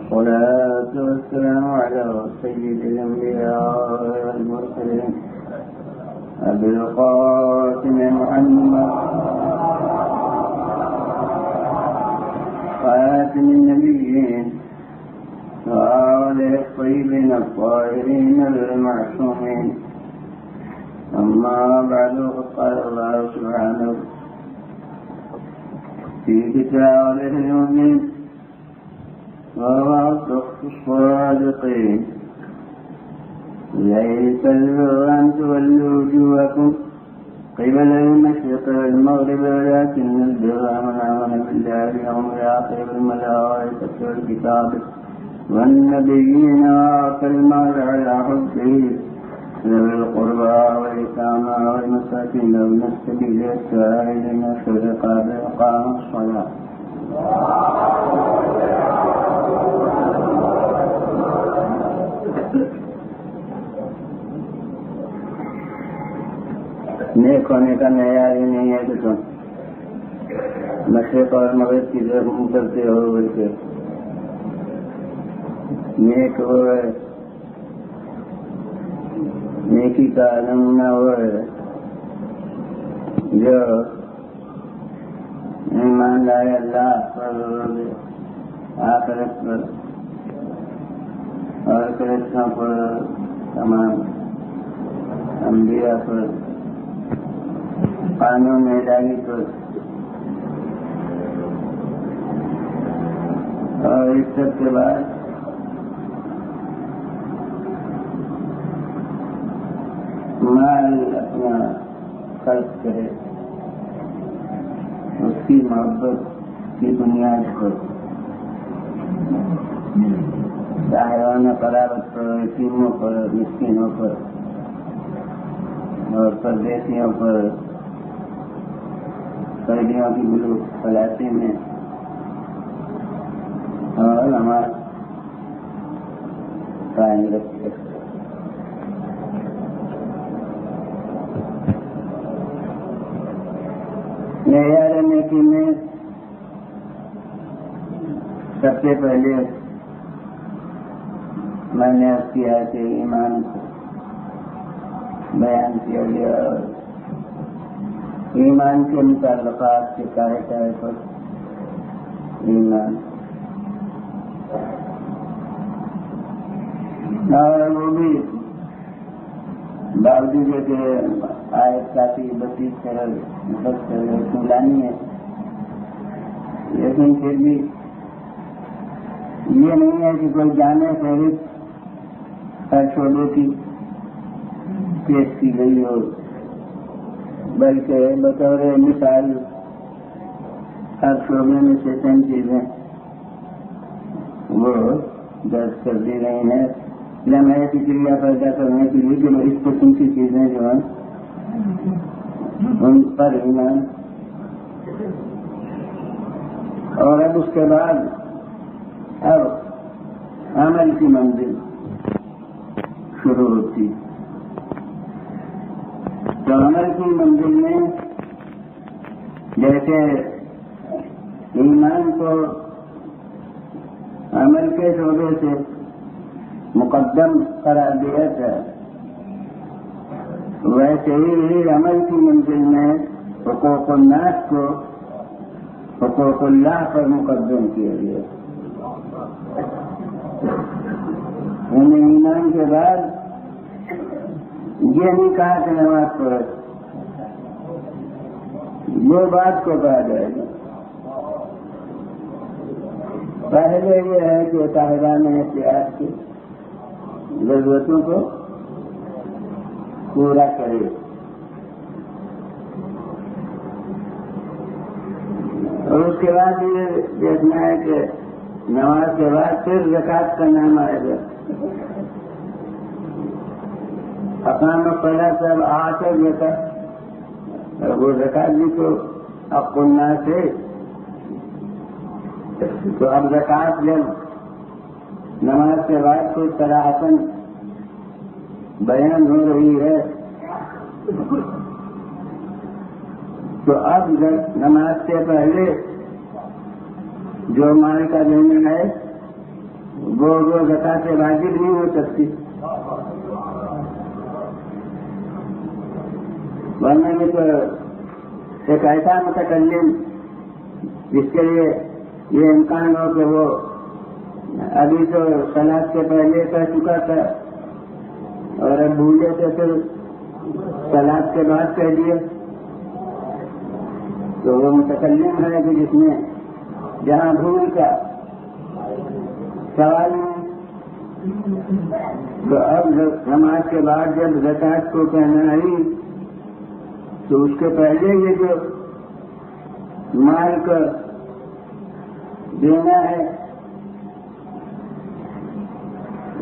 والصلاة والسلام على سيد الأنبياء والمرسلين أبي القاسم محمد خاتم النبيين وآله الطيبين الطاهرين المعصومين. أما بعد قال الله سبحانه في كتابه المبين وهو أصدق الصادقين: ليس البر أن تولوا وجوهكم قبل المشرق والمغرب ولكن البر من آمن بالله واليوم الآخر والملائكة والكتاب والنبيين وآتى المال على حبه ذوي القربى واليتامى والمساكين وابن السبيل والسائلين وفي الرقاب وإقام الصلاة. نیک ہونے کا معیار ہی نہیں ہے کہ تم مشرق اور مغرب کی طرف منہ کرتے ہو بلکہ نیک وہ ہے، نیکی کا نمونہ وہ ہے جو ایمان لائے اللہ پر آخرت پر اور فرشتوں پر تمام انبیاء پر قانون الہی پر اور اس سب کے بعد مال اپنا خرچ کرے اس کی محبت کی بنیاد پر صاحبانہ قرابت پر، یتیموں پر، مسکینوں پر اور پردیسیوں پر، قیدیوں کی بلوغ خلاصی میں اور نماز قائم رکھے. معیار نیکی میں سب سے پہلے میں نے عرض کیا کہ ایمان کو بیان کیا گیا اور ایمان کے متعلقات کے قاعدہ پر ایمان اور وہ بھی باوجود کہ آیت کافی بسیط سمجھانی ہے، لیکن پھر بھی یہ نہیں ہے کہ کوئی جامع فہرست ہر شعبے کی پیش کی گئی ہو، بلکہ بطور مثال ہر شعبے میں سے چند چیزیں وہ درج کر دی گئی ہیں لمحے فکریہ پیدا کرنے کے لیے کہ اس قسم کی چیزیں جو ہیں ان پر ایمان. اور اب اس کے بعد اب عمل کی منزل شروع ہوتی. تو عمل کی منزل میں جیسے ایمان کو عمل کے شعبے سے مقدم قرار دیا تھا، ویسے ہی عمل کی منزل میں حقوق الناس کو حقوق اللہ پر مقدم کیا گیا. انہیں ایمان کے بعد یہ نہیں کہا کہ نماز پڑھو، وہ بات کو کہا جائے گا. پہلے یہ ہے کہ صاحبان احتیاط کی ضرورتوں کو پورا کرے. اور اس کے بعد یہ دیکھنا ہے کہ نماز کے بعد پھر زکوٰۃ کا نام آئے گا. اقام الصلاۃ سب آتے زکوٰۃ، اور وہ زکوٰۃ بھی تو حق الناس ہے. تو اب زکوٰۃ جب نماز کے بعد کوئی صراحتاً بیان ہو رہی ہے تو اب نماز سے پہلے جو مال کا دینا ہے وہ زکات واجب نہیں ہو سکتی، ورنہ یہ تو ایک ایسا متکلم جس کے لیے یہ امکان ہو کہ وہ ابھی تو صلاۃ کے پہلے کہہ چکا تھا اور اب بھولے تو پھر صلاۃ کے بعد کہہ دیا، تو وہ متکلم ہے کہ جس نے جہاں بھول کا سوال نہیں، تو اب نماز کے بعد جب زکات کو کہنا آئی تو اس کے پہلے یہ جو مال کا دینا ہے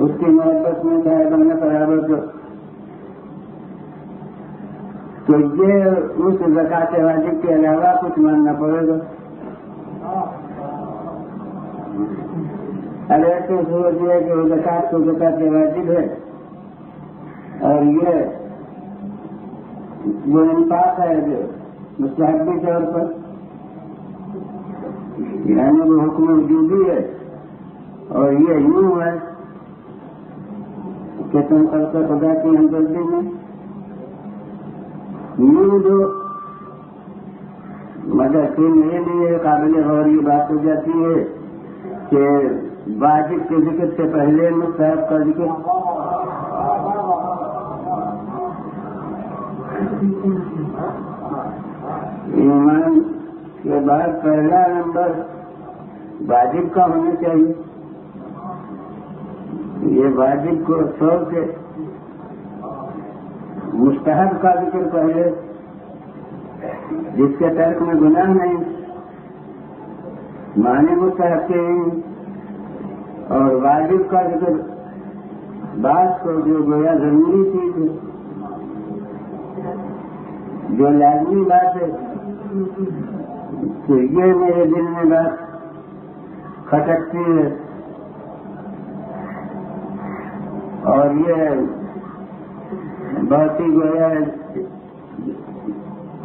اس کی محبت میں چاہے بننا برابر تو یہ اس زکات واجب کے علاوہ کچھ ماننا پڑے گا۔ اگر تو سوچ ہے کہ وہ زکات تو زکات واجب ہے اور یہ وہ انفاق ہے جو مستحبی طور پر یعنی وہ حکم وجوبی ہے، اور یہ یوں ہے کہ تم کل کا خدا کی ہمدردی میں یوں جو مگر کہ میرے لیے قابل غور یہ بات ہو جاتی ہے کہ واجب کے ذکر سے پہلے مستحب کا ذکر، ایمان کے بعد پہلا نمبر واجب کا ہونا چاہیے۔ یہ واجب کو چھوڑ کے مستحب کا ذکر پہلے، جس کے ترک میں گناہ نہیں، معنی مستحب کے نہیں، اور واجب کا ذکر بات کو جو گویا ضروری چیز ہے، جو لازمی بات ہے، تو یہ میرے دل میں بات کھٹکتی ہے، اور یہ بہت ہی گویا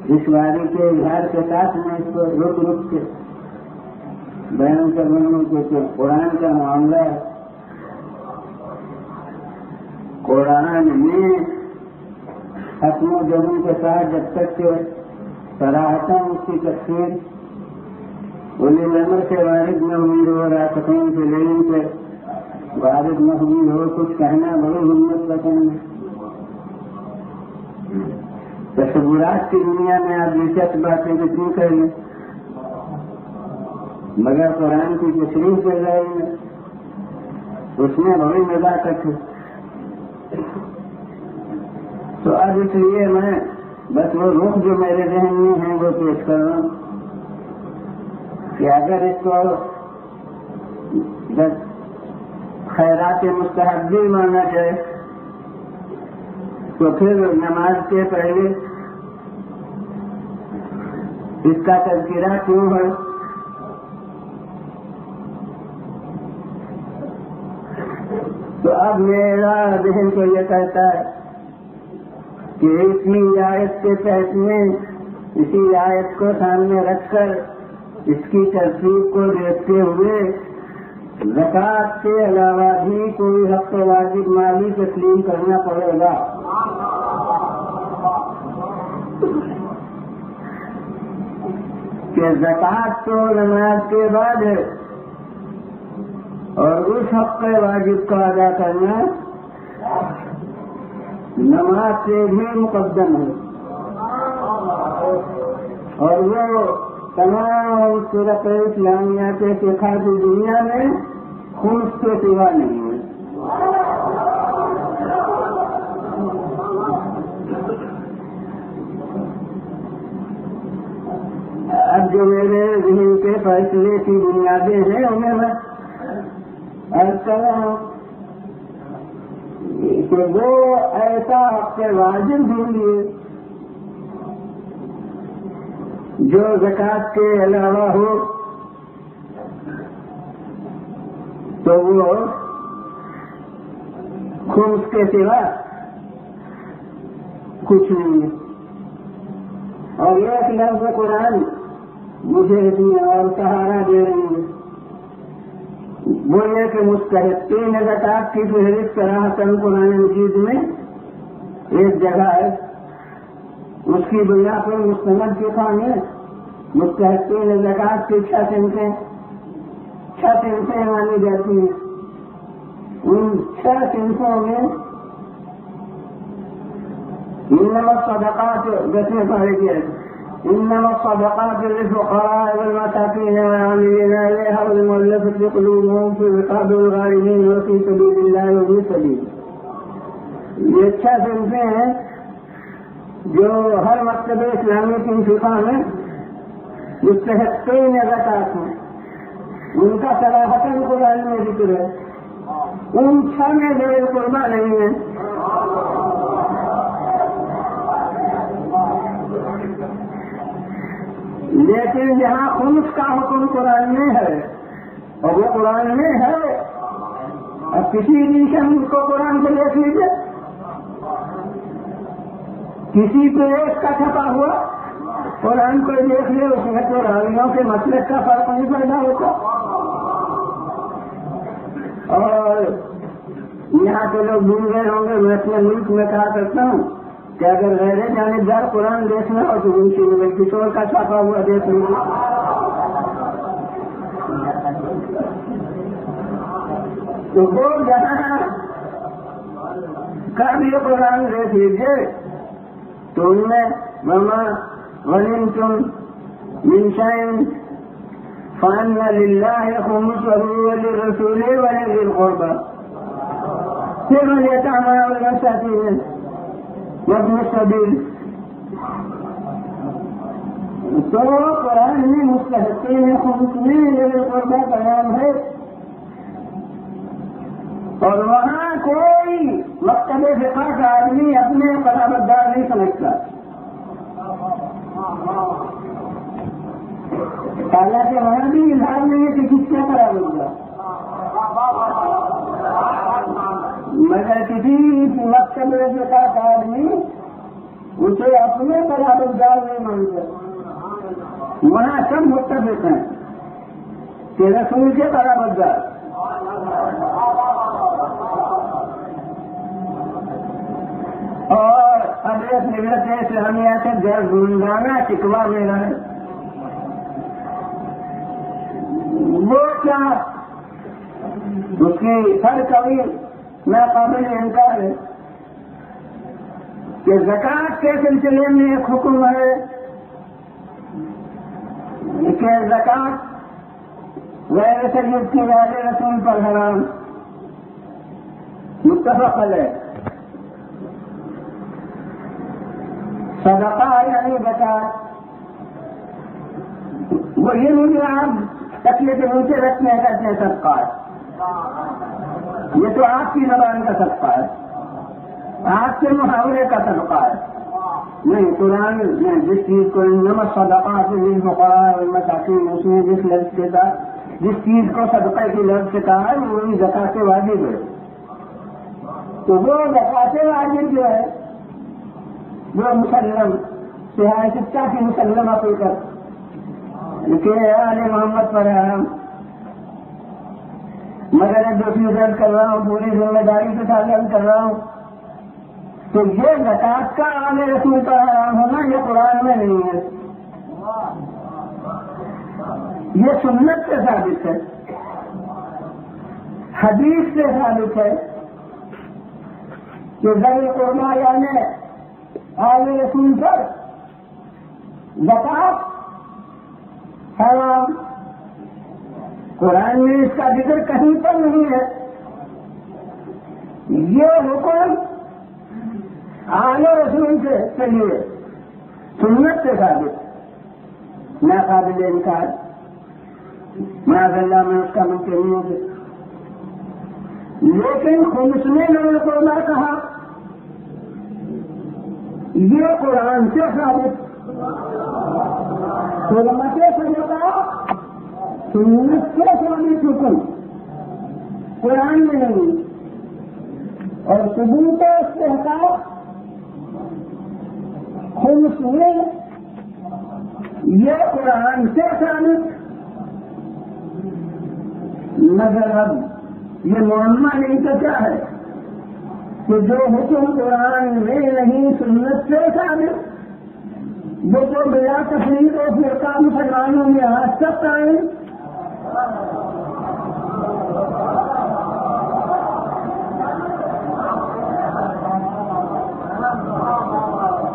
دشواری کے اظہار کے ساتھ میں اس کو رک رک کے بیان کرنے میں کہ قرآن کا معاملہ ہے، قرآن میں حکم و جموں کے ساتھ جب تک کہ صراحتاً اس کی تفسیر انہیں نمبر سے وارد نہ ہوئی ہو، راسخین سے لین سے وارد نہ ہوئی ہو، کچھ کہنا بڑی ہمت کا کام ہے۔ تصورات کی دنیا میں آپ دلچسپ باتیں کتنی کر لیں، مگر قرآن کی تشریح کر رہے ہیں اس میں بڑی نزاکت ہے۔ تو اب اس لیے میں بس وہ رخ جو میرے ذہن میں ہیں وہ پیش کر رہا ہوں کہ اگر اس کو خیرات مستحبی مانا جائے تو پھر نماز کے پہلے اس کا تذکرہ کیوں ہے؟ تو اب میرا ذہن تو یہ کہتا ہے کہ اسی آیت کے تحت میں اسی آیت کو سامنے رکھ کر اس کی ترتیب کو دیکھتے ہوئے زکات کے علاوہ بھی کوئی حق واجب مالی تسلیم کرنا پڑے گا۔ کہ زکات تو نماز کے بعد ہے اور اس حق واجب کا ادا کرنا نماز سے بھی مقدم ہے، اور وہ تمام صورت اسلامیہ کے اتخاذی دنیا میں خمس کے سوا نہیں ہے۔ اب جو میرے ذہن کے فیصلے کی بنیادیں ہیں انہیں میں عرض کر رہا ہوں کہ وہ ایسا حق واجب ڈھونڈیے جو زکات کے علاوہ ہو تو وہ خمس کے سوا کچھ نہیں ہے۔ اور ایک لفظ قرآن مجھے اتنی اور سہارا دے رہی ہے، وہ یہ کہ مستحقین زکات کی فہرست صراحتاً قرآن مجید میں ایک جگہ ہے، اس کی بنا پر مستند فقہ میں مستحقین زکات کی 6 صنفیں مانی جاتی ہیں. ان 6 صنفوں میں انما الصدقات جیسے پڑھے گئے انما الصدقات للفقراء والمساكين والعاملين عليها والمؤلفة قلوبهم في رقاب الغارمين وفي سبيل الله وفي سبيل. یہ 6 صنفیں ہیں جو ہر مکتب اسلامی کی فقہ میں مستحقین زکات ہیں، ان کا صراحتاً قرآن میں ذکر ہے. ان 6 میں ذوی القربیٰ نہیں ہے. لیکن جہاں خمس کا حکم قرآن میں ہے اور وہ قرآن میں ہے، اب کسی ایڈیشن کو قرآن سے دیکھ لیجیے، کسی پہ ایک کا چھپا ہوا قرآن کو دیکھ لے، اس میں تو راویوں کے مسلک کا فرق نہیں پیدا ہوتا. اور یہاں کے لوگ بھول گئے ہوں گے، میں اپنے ملک میں کہا کرتا ہوں کہ اگر غیر جانبدار قرآن دیکھنا ہو تو ان کی کشور کا چھاپا ہوا دیکھ لیجیے. تو وہ جہاں کا بھی قرآن دیکھ لیجیے تو ان میں وما غنمتم من شيء فأن لله خمسه وللرسول ولذي القربى واليتامى والمساكين وابن السبيل. تو قرآن میں مستحقین خمس میں ذوی القربیٰ کا نام ہے، اور وہاں کوئی مکتب فقہ کا آدمی اپنے قرابت دار نہیں سمجھتا. حالانکہ وہاں بھی اظہار نہیں ہے کہ کس کا قرابت دار، مگر کسی مکتب فقہ کا آدمی اسے اپنے قرابت دار نہیں مانتا. وہاں سب متفق ہیں کہ رسول کے قرابت دار. اور حضرت ملت اسلامیہ سے گنجانا شکوا میرا ہے، وہ کیا اس کی ہر کبھی ناقابل انکار ہے کہ زکات کے سلسلے میں ایک حکم ہے کہ زکات غیر شریعت کی وجہ رسول پر حرام، متفق ہے. صدقہ یعنی زکات وہ یہ نہیں آپ تکیے کے نیچے رکھنے کرتے ہیں صدقہ، یہ تو آپ کی زبان کا صدقہ ہے، آپ کے محاورے کا صدقہ ہے. نہیں، قرآن نے جس چیز کو انما الصدقات للفقراء والمساکین، اس نے جس لفظ کے ساتھ جس چیز کو صدقہ کی لفظ سے کہا ہے وہی زکات واجب ہے. تو وہ زکات واجب جو ہے وہ مسلم سہائے سچا کی مسلم حقیقت کہ آل محمد پر حرام. مگر ایک دوسری درد کر رہا ہوں، پوری ذمہ داری کے ساتھ درد کر رہا ہوں، تو یہ زکات کا آل رسول پر حرام ہونا یہ قرآن میں نہیں ہے، یہ سنت سے ثابت ہے، حدیث سے ثابت ہے کہ ذوی القربیٰ یعنی آل رسول پر زکات حرام. قرآن میں اس کا ذکر کہیں پر نہیں ہے. یہ حکم آل رسول سے چلیے سنت سے ثابت، ناقابل انکار، معاذ اللہ میں اس کا منکر نہیں ہوگا. لیکن خمس نے ذوی القربیٰ کہا، یہ قرآن سے ثابت، علماء سے کہا سنت سے ثابت حکم قرآن میں نہیں، اور ثبوت استحقاق خمس میں یہ قرآن سے ثابت، مگر اب یہ معمہ نہیں تو کیا ہے کہ جو حکم قرآن میں نہیں سنت سے ثابت وہ تو بلا تفریح و فرقہ مسلمانوں میں آج تک آئے.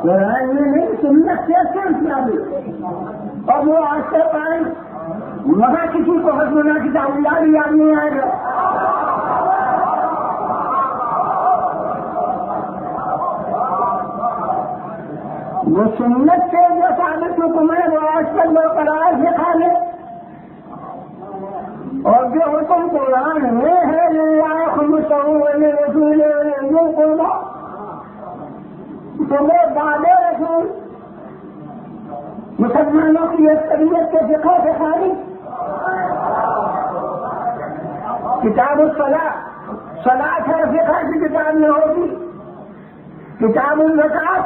قرآن میں نہیں سنت سے ثابت اور وہ آج تک آئے. وہاں کسی کو حسنہ کتاب اللہ یاد نہیں آئے گا. وہ سنت سے جو ثابت حکم ہے وہ آج تک برقرار سے کھا لے اور جو حکم قرآن میں ہے رسول تو وہ بعد رسول مسلمانوں کی اکثریت کے فقہ سے خارج. کتاب الصلاۃ ہر فقہ کی کتاب میں ہوگی. کتاب الزکوٰۃ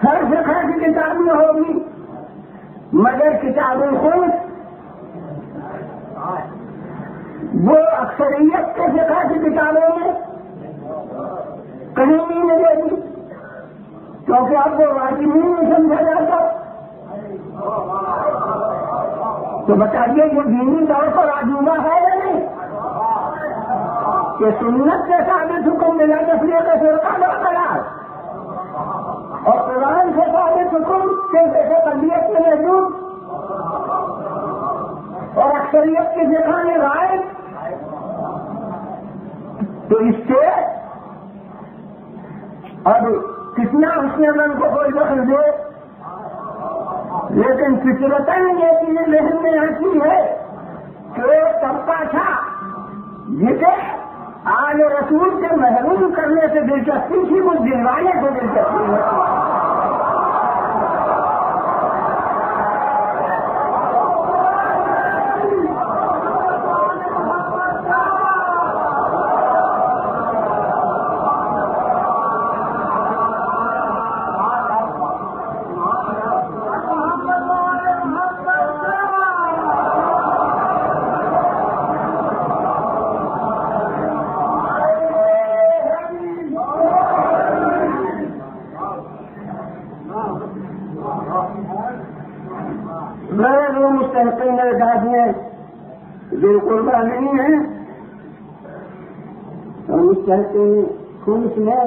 ہر فقہ کی کتاب میں ہوگی مگر کتاب الخمس وہ اکثریت کے فقہ کی کتابوں میں کہیں نہیں ملے گی کیونکہ اب وہ واجب نہیں سمجھا جاتا. تو بتائیے یہ دینی طور پر عجوبہ ہے یا نہیں کہ سنت کے ثابت حکم ملا تفریح کا فرقہ برقرار اور قرآن سے ثابت حکم کے جیسے تربیت میں محدود اور اکثریت کی جگہ میں رائے. تو اس سے اب کتنا اس نے من کو کوئی دخل دے لیکن فطرتاً یہ چیز ذہن میں آتی ہے کہ ایک طبقہ تھا جسے آل رسول سے محروم کرنے سے دلچسپی تھی وہ دلوانے سے دلچسپی ہے. قربا نہیں ہے ہم کہتے ہیں خمس میں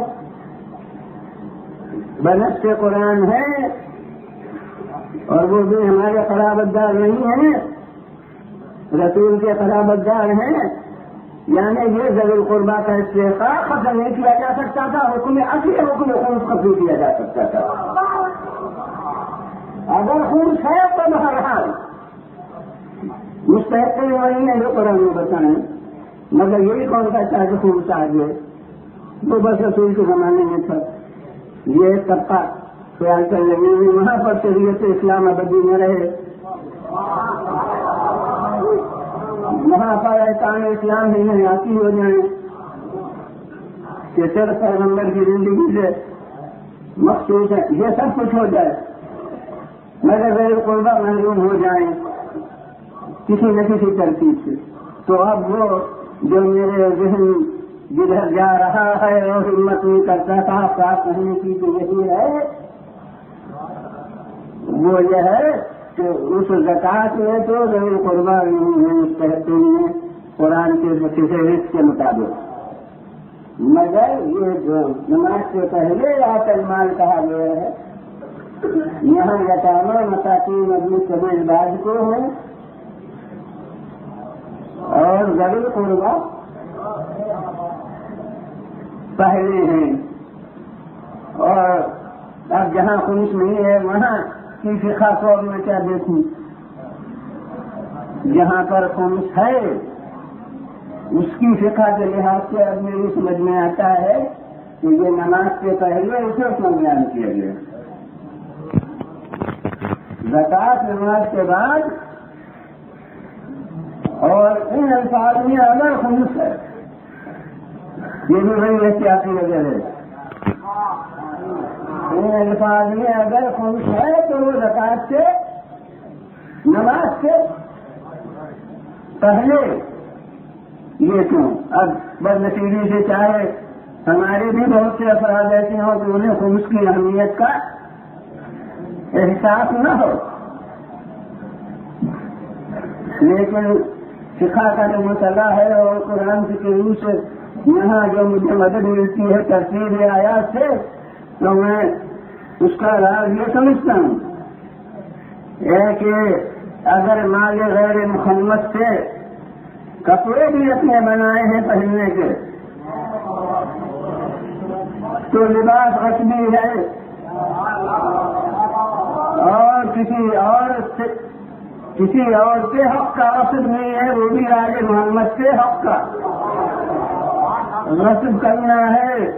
بنس سے قرآن ہے اور وہ بھی ہمارے قرابت دار نہیں ہیں رسول کے قرابت دار ہیں یعنی یہ ذوی القربا کا استحقاق ختم نہیں کیا جا سکتا تھا. حکم اصلی حکم خمس ختم کیا جا سکتا تھا. اگر خمس ہے تو بہرحال مستحق وہی ہے جو قرآن میں بتائیں مگر یہی کون کہتا ہے کہ خمس آ گئے وہ بس رسول کے زمانے میں تھا. یہ ایک طبقہ خیال کر لگے ہوئے وہاں پر شریعت اسلام ابدی میں رہے وہاں پر احکام اسلام ہی حیاتی ہو جائیں کہ صرف پیغمبر کی زندگی سے مخصوص ہے یہ سب کچھ ہو جائے مگر ذوی القربا محروم ہو جائیں کسی نہ کسی ترتیب سے. تو اب وہ جو میرے ذہن جدھر جا رہا ہے اور ہمت نہیں کرتا تھا صاف کہنے کی تو یہی ہے وہ یہ ہے کہ اس زکوٰۃ میں تو ذوی القربا مستحق ہیں قرآن کے فہرست کے مطابق مگر یہ جو نماز سے پہلے رات المال کہا گیا ہے یہاں یتامہ مساکین ابن سبیل باز کو ہیں اور ذوی القربا پہلے ہیں. اور اب جہاں خمس نہیں ہے وہاں کی فقہ قول میں کیا دیکھوں جہاں پر خمس ہے اس کی فقہ کے لحاظ سے اب میری سمجھ میں آتا ہے کہ یہ نماز سے پہلے اسے بیان کیا گیا. زکوٰۃ نماز کے بعد اور ان الفاظ میں اگر خمس ہے یہ بھی بڑی احتیاطی وجہ ہے. ان الفاظ میں اگر خمس ہے تو وہ زکوٰۃ سے نماز سے پہلے یہ کیوں؟ اب بدنصیبی سے چاہے ہمارے بھی بہت سے افراد ایسے ہوں کہ انہیں خمس کی اہمیت کا احساس نہ ہو، لیکن فقہ کا جو مسئلہ ہے اور قرآن کی روح سے یہاں جو مجھے مدد ملتی ہے ترتیب آیات سے، تو میں اس کا راز یہ سمجھتا ہوں کہ اگر مال غیر مخمس سے کپڑے بھی اپنے بنائے ہیں پہننے کے تو لباس غصبی ہے، اور کسی اور کے حق کا غصب نہیں ہے، وہ بھی آج محمد کے حق کا غصب کرنا ہے،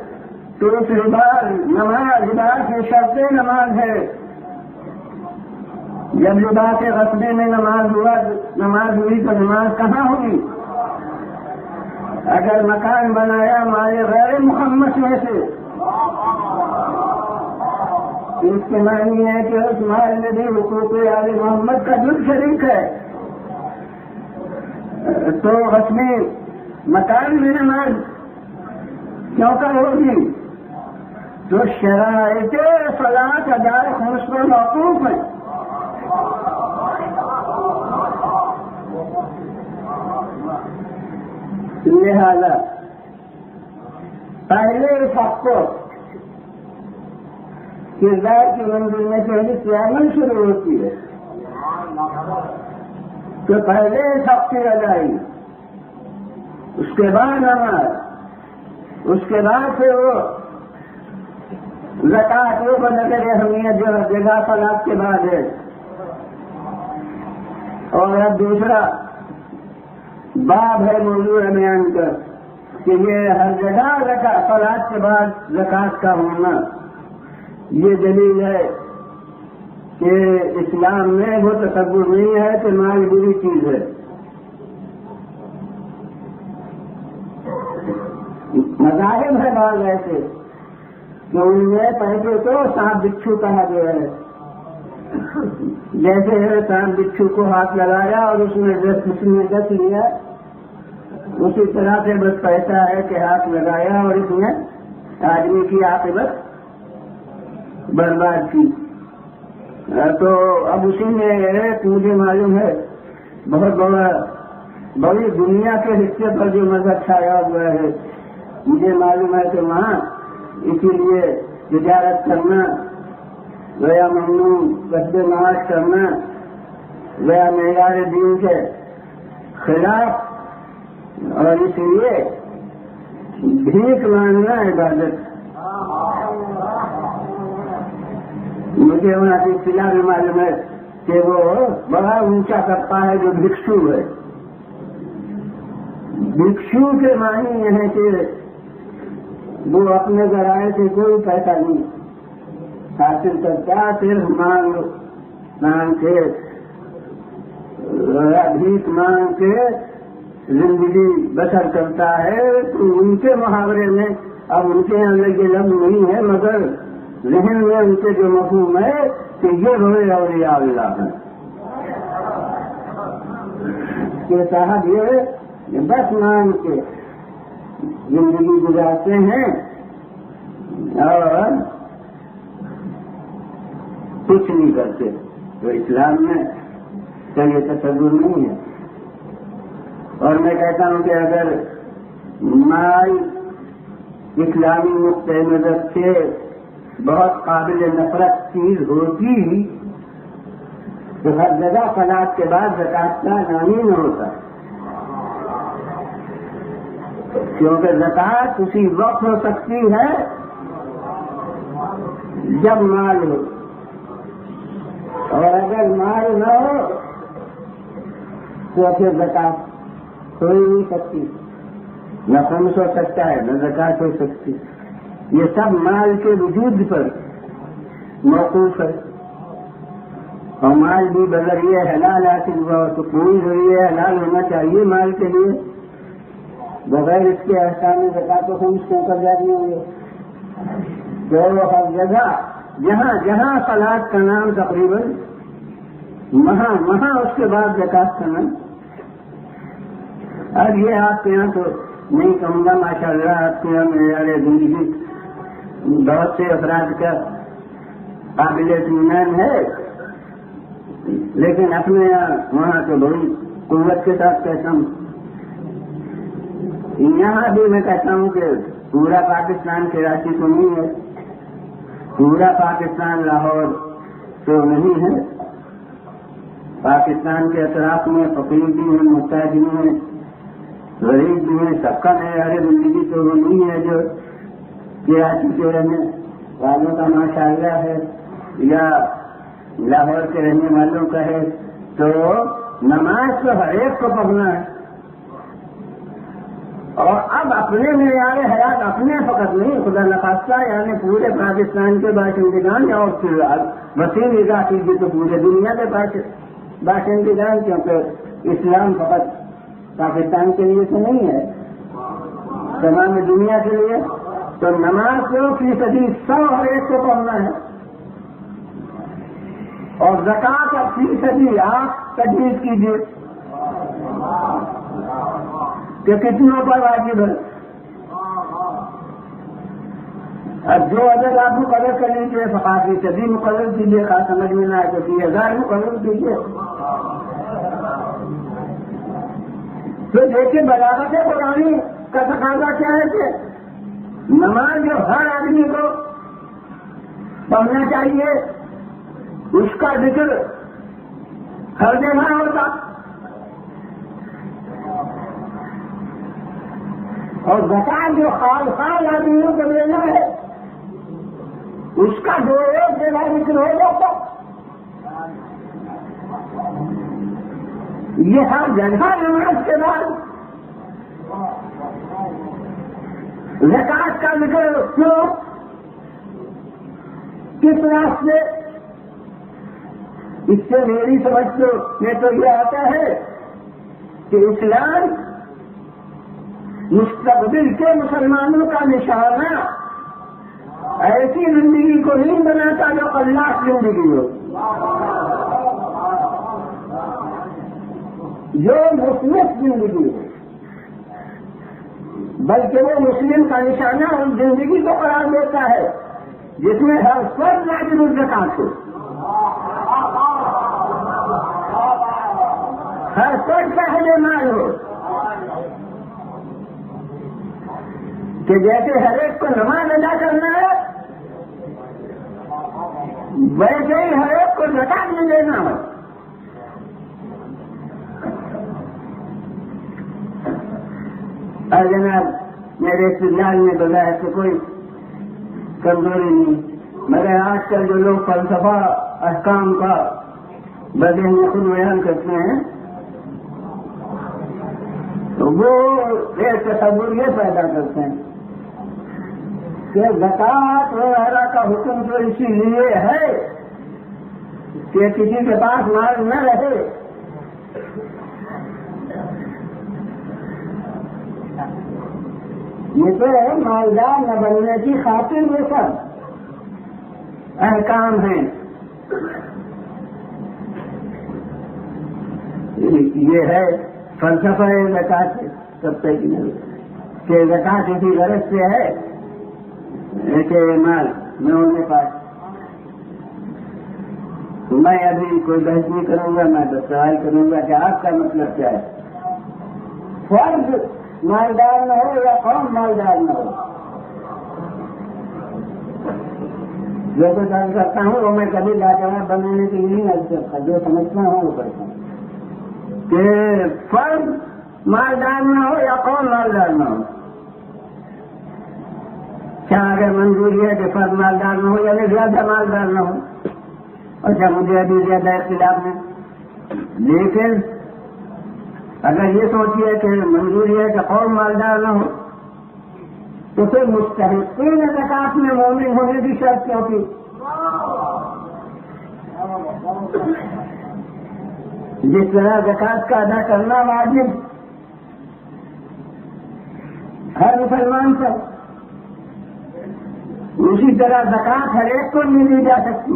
تو اس لباس میں شرط نماز ہے۔ جب لباس غصبے میں نماز ہوئی تو نماز کہاں ہوگی؟ اگر مکان بنایا مال غیر محمد میں سے، اس کے معنی ہے کہ اس مال میں بھی حقوق آل محمد کا جز شریک ہے، تو غصبی مکان میں نماز کیوں کر ہوگی؟ تو شرائط صلاۃ ادائے خمس پر موقوف ہے۔ لہذا پہلے اس حق کو کردار کی منزل میں سے قیامت شروع ہوتی ہے، تو پہلے اس حق کی ادائیگی، اس کے بعد نماز، اس کے بعد پھر وہ زکوٰۃ، وہ بنظر اہمیت جو جگہ صلاۃ کے بعد ہے۔ اور اب دوسرا باب ہے موضوع بیان کر کہ یہ ہر جگہ صلاۃ کے بعد زکوٰۃ کا ہونا، یہ دلیل ہے کہ اسلام میں وہ تصور نہیں ہے کہ مال بری چیز ہے۔ مذاہب ہے بعض ایسے کہ ان میں پہلے تو سانپ بچھو کہا گیا ہے، جیسے سانپ بچھو کو ہاتھ لگایا اور اس میں ڈس لیا، اسی طرح سے بس پیسہ ہے کہ ہاتھ لگایا اور اس میں آدمی کی عاقبت برباد کی۔ تو اب اسی میں مجھے معلوم ہے بہت بڑی دنیا کے حصے پر جو مذہب چھایا ہوا ہے، مجھے معلوم ہے کہ وہاں اسی لیے تجارت کرنا گیا ممنوع، قصد معاش کرنا گیا معیار دین کے خلاف، اور اس لیے بھیک مانگنا عبادت۔ مجھے وہاں کی اطلاع بھی معلوم ہے کہ وہ بڑا اونچا کرتا ہے جو بھکشو ہے۔ بھکشو کے معنی یہ ہے کہ وہ اپنے ذرائع سے کوئی پیسہ نہیں حاصل کرتا، صرف مانگ کے بھیک مانگ کے زندگی بسر کرتا ہے۔ تو ان کے محاورے میں اب ان کے یہاں یہ لفظ نہیں ہے، مگر ذہن میں ان کے جو مفہوم ہے کہ یہ بڑے اولیاء اللہ ہیں کہ صاحب یہ بس مانگ کے زندگی گزارتے ہیں اور کچھ نہیں کرتے۔ تو اسلام میں تو یہ تصور نہیں ہے۔ اور میں کہتا ہوں کہ اگر مال اسلامی نقطۂ نظر سے بہت قابل نفرت چیز ہوتی تو ہر جگہ صلاۃ کے بعد زکوٰۃ کا نام ہی نہ ہوتا، کیونکہ زکوٰۃ اسی وقت ہو سکتی ہے جب مال ہو، اور اگر مال نہ ہو تو پھر زکوٰۃ ہو ہی نہیں سکتی، نہ خمس ہو سکتا ہے نہ زکوٰۃ ہو سکتی۔ یہ سب مال کے وجود پر موقوف ہے، اور مال بھی بغیر یہ حلال حاصل ہوا تو کوئی ذریعہ حلال ہونا چاہیے مال کے لیے، بغیر اس کے احکام زکوٰۃ و خمس کیوں کر جاری ہوں گے؟ جو ہر جگہ جہاں جہاں صلاۃ کا نام تقریباً وہاں اس کے بعد زکوٰۃ کا نام، اب یہ آپ کے یہاں تو نہیں کہوں گا، ماشاء اللہ آپ کے یہاں معیار زندگی بہت سے افراد کا قابل اطمینان ہے، لیکن اپنے یہاں وہاں تو بڑی قوت کے ساتھ کہتا ہوں، یہاں بھی میں کہتا ہوں کہ پورا پاکستان کراچی تو نہیں ہے، پورا پاکستان لاہور تو نہیں ہے، پاکستان کے اطراف میں فقیر بھی ہیں، محتاج بھی ہیں، غریب بھی ہیں، سب کا معیار زندگی تو وہ نہیں ہے جو کراچی کے رہنے والوں کا ماشاء اللہ ہے یا لاہور کے رہنے والوں کا ہے۔ تو نماز تو ہر ایک کو پڑھنا ہے، اور اب اپنے معیار حیات اپنے فقط نہیں، خدا نخواستہ یعنی پورے پاکستان کے باشندگان اور پھر وسیع نگاہ کیجیے تو پورے دنیا کے باشندگان، کیونکہ اسلام فقط پاکستان کے لیے تو نہیں ہے، تمام دنیا کے لیے۔ تو نماز کو 100% ہر ایک کو پڑھنا ہے، اور زکوٰۃ اب 100% آپ تجویز کیجیے کہ کتنوں پر واجب ہے۔ اب جو عدد آپ مقرر کر لیجیے، فقط 100% مقرر کیجیے، خاص سمجھ میں نہ آئے تو 30,000 مقرر کیجیے۔ تو دیکھیے بلاغت قرآنی کا تقاضا کیا ہے کہ نماز جو ہر آدمی کو پڑھنا چاہیے، اس کا ذکر ہر جگہ ہوتا، اور زکوٰۃ جو خال آدمیوں کو لینا ہے اس کا جو ایک جگہ ذکر ہو جاتا، یہ ہر جگہ نماز کے بعد زکوٰۃ کا ذکر کیوں، کس واسطے؟ اس سے میری سمجھ میں تو یہ آتا ہے کہ اسلام مستقبل کے مسلمانوں کا نشانہ ایسی زندگی کو نہیں بناتا جو اللہ کی زندگی ہو، جو مسلم زندگی ہے، بلکہ وہ مسلم کا نشانہ ان زندگی کو قرار دیتا ہے جس میں ہر فرد واجب الزکوٰۃ ہو، ہر فرد صاحب مال ہو، کہ جیسے ہر ایک کو نماز ادا کرنا ہے ویسے ہی ہر ایک کو زکوٰۃ میں دینا ہو۔ اور جناب میرے استدلال میں بظاہر سے کوئی کمزوری نہیں، مگر آج کل جو لوگ فلسفہ احکام کا بذہن خود بیان کرتے ہیں تو وہ ایک تصور یہ پیدا کرتے ہیں کہ زکوٰۃ وغیرہ کا حکم تو اسی لیے ہے کہ کسی کے پاس مال نہ رہے، یہ تو مالدار نہ بننے کی خاطر یہ سب احکام ہیں۔ یہ ہے فلسفہ زکوٰۃ سب سے کہ زکوٰۃ اسی غرض سے ہے کہ مال میں ان کے پاس، میں ابھی کوئی بحث نہیں کروں گا، میں تو سوال کروں گا کہ آپ کا مطلب کیا ہے؟ فرد مالدار نہ ہو یا قوم مالدار نہ ہو، جو کچھ عرض کرتا ہوں وہ میں کبھی لاجواب بنانے کے لیے نہیں عرض کرتا، جو سمجھتا ہوں وہ کرتا ہوں کہ فرد مالدار نہ ہو یا قوم مالدار نہ ہو، کیا اگر منظوری ہے کہ فرد مالدار نہ ہو یعنی زیادہ مالدار نہ ہو، اچھا مجھے ابھی زیادہ اختلاف ہے، لیکن اگر یہ سوچیے کہ منظوری ہے کہ قوم مالدار نہ ہو تو پھر مستحقین زکوٰۃ میں مومن ہونے کی شرط کیوں تھی؟ جس طرح زکوٰۃ کا ادا کرنا واجب ہر مسلمان پر، اسی طرح زکوٰۃ ہر ایک کو نہیں دی جا سکتی۔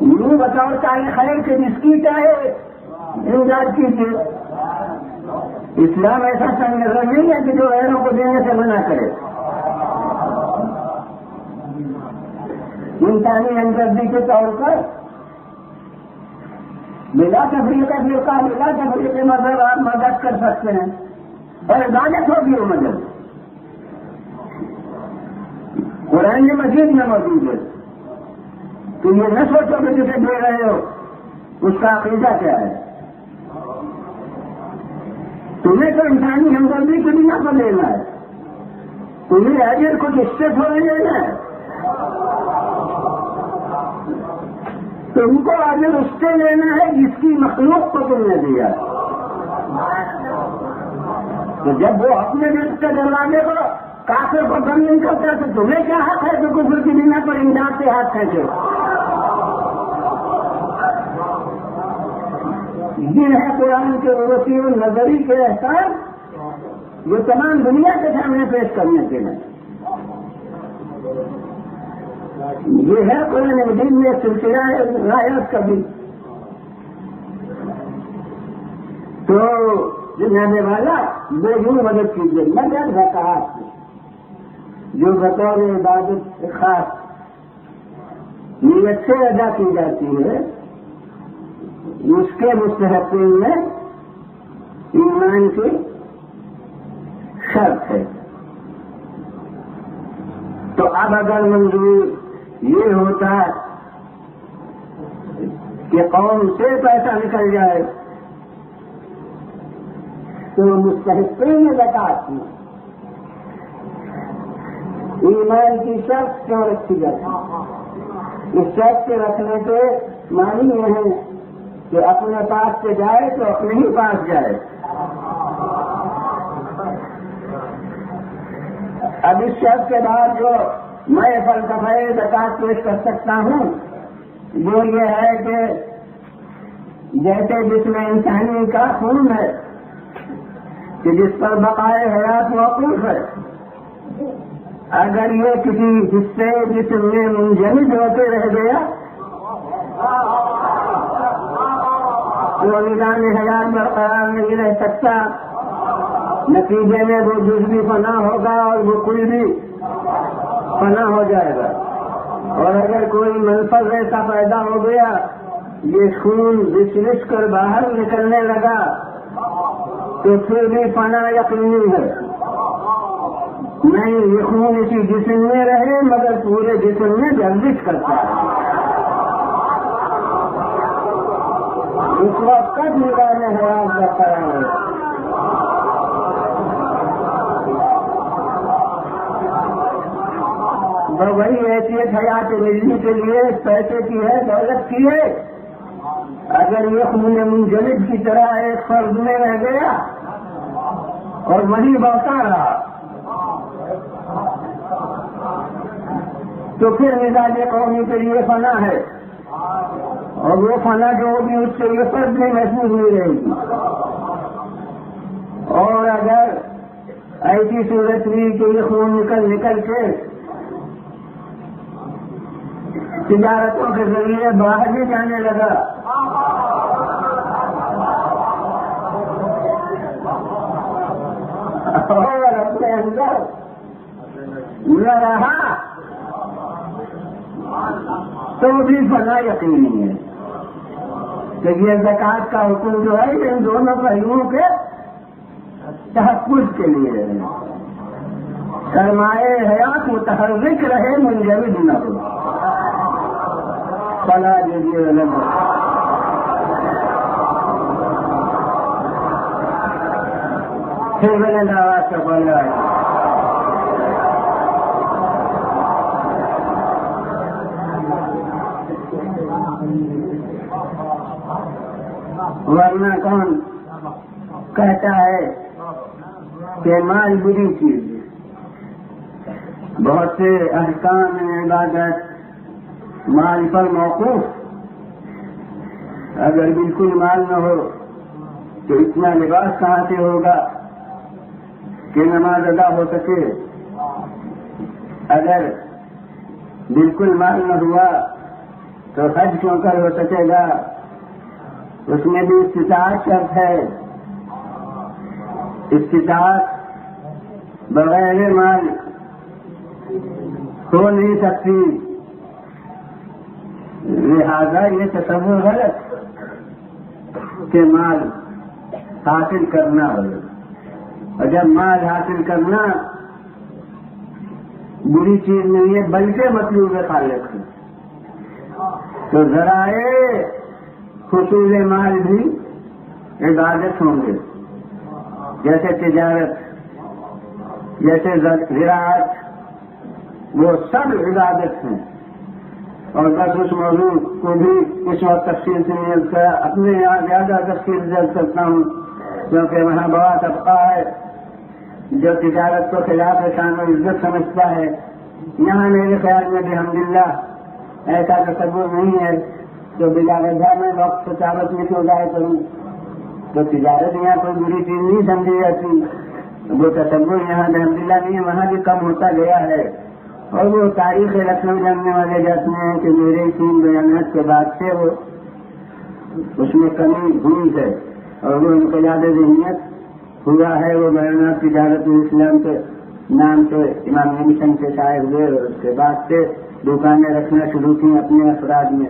یوں بطور چاہے خیر کے جس کی چاہے امداد کیجیے، اسلام ایسا سنگ نظر نہیں ہے کہ جو غیروں کو دینے سے منع کرے. انسانی ہمدردی کے طور پر بلا تفریق فرقہ بلا تفریق مذہب آپ مدد کر سکتے ہیں اور عبادت ہوگی وہ مدد قرآن مجید میں موجود ہے. تو یہ نہ سوچو کہ جسے دے رہے ہو اس کا عقیدہ کیا ہے. تمہیں تو انسانی ہمدردی کے بنا پر لینا ہے. تمہیں اجر کچھ اس سے تھوڑے لینا ہے. تم کو اجر اس سے لینا ہے جس کی مخلوق کو تم نے دیا. تو جب وہ اپنے رزق کے دروازے کو کافر کو بند نہیں کرتا تو تمہیں کیا حق ہے کہ کفر کی بنا پر امداد سے ہاتھ کھینچے. یہ ہے قرآن کے وسیع نظری کے احکام جو تمام دنیا کے سامنے پیش کرنے کے لیے. یہ ہے قرآن مجید میں سلسلہ رعایت کا بھی. تو جانے والا وہ یوں مدد کیجیے مگر زکوٰۃ جو بطور عبادت خاص نیت سے ادا کی جاتی ہے اس کے مستحقین میں ایمان کی شرط ہے. تو اب اگر منظور یہ ہوتا کہ قوم سے پیسہ نکل جائے تو مستحقین زکوٰۃ کی ایمان کی شرط کیوں رکھی جاتی ہے؟ اس شرط کے رکھنے کے معنی یہ ہے کہ اپنے پاس سے جائے تو اپنے ہی پاس جائے. اب اس شرط کے بعد جو میں فلسفہ زکوٰۃ پیش کر سکتا ہوں وہ یہ ہے کہ جیسے جس میں انسانی کا خون ہے کہ جس پر بقائے حیات موقوف ہے اگر یہ کسی حصے جسم میں منجمد ہوتے رہ گیا تو نظام حیات برقرار نہیں رہ سکتا. نتیجے میں وہ جز بھی فنا ہوگا اور وہ کوئی بھی فنا ہو جائے گا. اور اگر کوئی منفذ ایسا پیدا ہو گیا یہ خون رچ کر باہر نکلنے لگا تو پھر بھی فنا یقینی ہے. نہیں یہ خون اسی جسم میں رہے مگر پورے جسم میں گردش کرتا ہے. اس وقت تک نکالنے حیات برقرار ہے. تو وہی حیثیت حیات ملنے کے لیے پیسے کی ہے دولت کی ہے. اگر یہ خون منجلد کی طرح ایک فرض میں رہ گیا اور وہی بڑھتا رہا تو پھر مزاج قومی کے لیے فنا ہے اور وہ فنا جو ہوگی اس سے یہ فرض نہیں محسوس نہیں رہے گی. اور اگر ایسی صورت ہوئی کہ یہ خون نکل کے تجارتوں کے ذریعے باہر بھی جانے لگا اور اپنے اندر نہ رہا تو بھی فنا یقینی ہے کہ یہ زکوٰۃ کا حکم جو ہے ان دونوں پہلوؤں کے تحفظ کے لیے ہے. سرمایہ حیات متحرک رہے منجمد نہ ہو. فلا دیجیے الگ پھر میں نے آواز کا بولا ورنہ کون کہتا ہے کہ مال بری چیز ہے. بہت سے احکام عبادت مال پر موقوف. اگر بالکل مال نہ ہو تو اتنا لباس کہاں سے ہوگا کہ نماز ادا ہو سکے. اگر بالکل مال نہ ہوا تو حج کیوں کر ہو سکے گا. اس میں بھی استطاعت شرط ہے. استطاعت بغیر مال ہو نہیں سکتی، لہذا یہ تصور غلط کہ مال حاصل کرنا ہو، اور جب مال حاصل کرنا بری چیز نہیں ہے بلکہ مطلوب خالق ہے، تو ذرائع حصول مال بھی عبادت ہوں گے، جیسے تجارت، جیسے زراعت، وہ سب عبادت ہیں۔ اور بس اس موضوع کو بھی اس وقت تفصیل سے نہیں کرتا، اپنے یہاں زیادہ تفصیل سے کرتا ہوں کیونکہ وہاں بڑا طبقہ ہے جو تجارت کو خلاف شان و عزت سمجھتا ہے۔ یہاں میرے خیال میں الحمدللہ ایسا تصور نہیں ہے، تو بلا وجہ میں وقت تجارت میں کیوں ضائع کروں، تو تجارت یہاں کوئی بری چیز نہیں سمجھی جاتی، وہ تصور یہاں الحمدللہ نہیں ہے، وہاں بھی کم ہوتا گیا ہے۔ اور وہ تاریخ لکھنؤ جاننے والے جاتے ہیں کہ میرے 3 بیانات کے بعد سے وہ اس میں کمی ہوئی ہے، اور وہ انقلاب ذہنیت ہوا ہے۔ وہ بیانات تجارت اسلام کے نام سے امام نبی سے شائع ہوئے، اور اس کے بعد سے دکانیں رکھنا شروع کی اپنے افراد میں،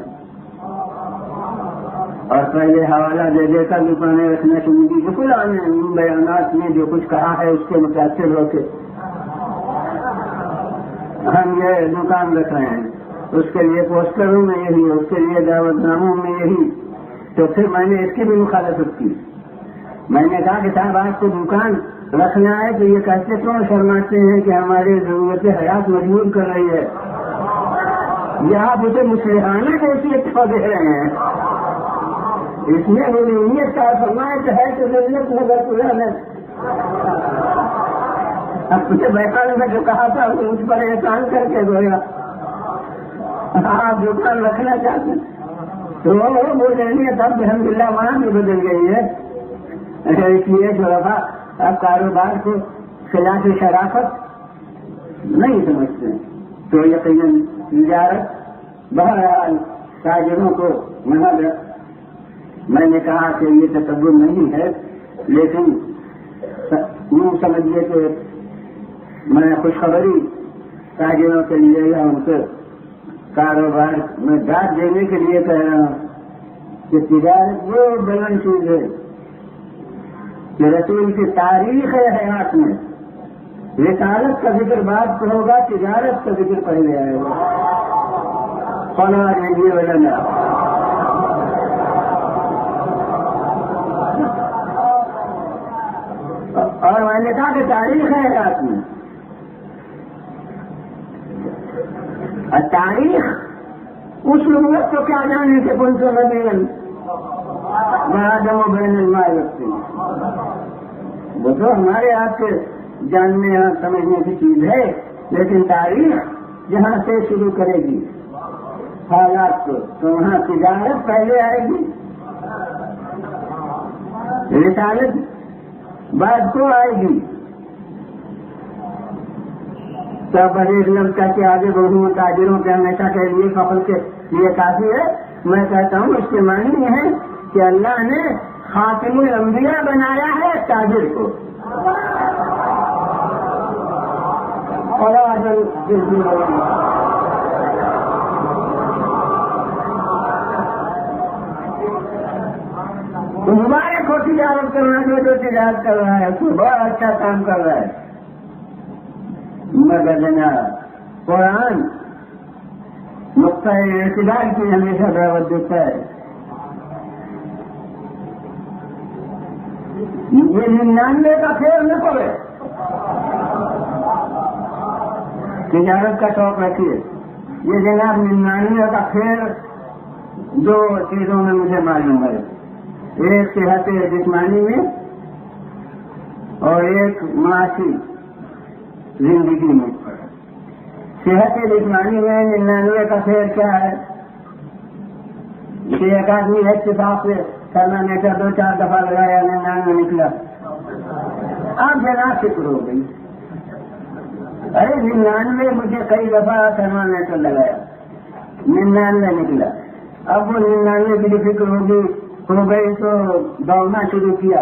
اور پہلے حوالہ دے دے کر دکانیں رکھنا شروع کی، بالکل ان بیانات میں جو کچھ کہا ہے اس کے متاثر ہو کے ہم یہ دکان رکھ رہے ہیں، اس کے لیے پوسٹروں میں یہی، اس کے لیے دعوت ناموں میں یہی، تو پھر میں نے اس کی بھی مخالفت کی۔ میں نے کہا کہ صاحب آپ کو دکان رکھنا ہے تو یہ کیسے کیوں شرماتے ہیں کہ ہماری ضرورت حیات مجبور کر رہی ہے، یہ آپ اسے مسلمانہ حیثیت کو دے رہے ہیں، اس میں وہ نیت کا فرمائش ہے کہ ضرورت نظر پورا ہے۔ اب مجھے بیان میں جو کہا تھا وہ مجھ پر احسان کر کے گویا آپ دکان رکھنا چاہتے ہیں، تو وہ ذہنیت اب الحمدللہ وہاں بھی بدل گئی ہے۔ اس لیے جو رفا اب کاروبار کو خلاف شرافت نہیں سمجھتے، تو یقیناً تجارت بہرحال تاجروں کو محض میں نے کہا کہ یہ تصور نہیں ہے، لیکن یوں سمجھیے کہ میں خوشخبری تاجروں کے لیے یا ان کے کاروبار میں داد دینے کے لیے کہہ رہا ہوں کہ تجارت وہ بلند چیز ہے کہ رسول کی تاریخ حیات میں رسالت کا ذکر بعد کو ہوگا، تجارت کا ذکر پہلے آئے گا۔ فنا یہ وجہ اور میں نے کہا کہ تاریخ حیات میں تاریخ اس نبوت کو کیا جانے سے کون سے نبیًا آدم و بین الماء والطین، وہ تو ہمارے آپ کے جاننے اور سمجھنے کی چیز ہے، لیکن تاریخ جہاں سے شروع کرے گی حالات کو، تو وہاں تجارت پہلے آئے گی، رسالت بعد کو آئے گی۔ سب ایک لفظ کا کہ آگے بڑھوں تاجروں کے ہمیشہ کے لیے فخر کے لیے کافی ہے۔ میں کہتا ہوں اس کے معنی یہ ہے کہ اللہ نے خاتم الانبیاء بنایا ہے تاجر کو، مبارک ہو تجارت کرنا جو تجارت کر رہا ہے، اس کو بڑا اچھا کام کر رہا ہے، مگر جناب قرآن نقطۂ اعتدال کی ہمیشہ دعوت دیتا ہے۔ یہ 99 کا کھیل نہ پڑے، تجارت کا شوق رکھیے۔ یہ جناب 99 کا کھیل دو چیزوں میں مجھے معلوم ہے، ایک صحت جسمانی میں اور ایک معاشی زندگی میں۔ صحت جسمانی میں 99 کا خیر کیا ہے کہ ایک آدمی اتفاق سے تھرمامیٹر 2-4 دفعہ لگایا 99 نکلا، آپ جناب فکر ہو گئی، ارے 99 مجھے کئی دفعہ تھرمامیٹر لگایا 99 نکلا، اب وہ 99 کی فکر ہو گئی تو دوڑنا شروع کیا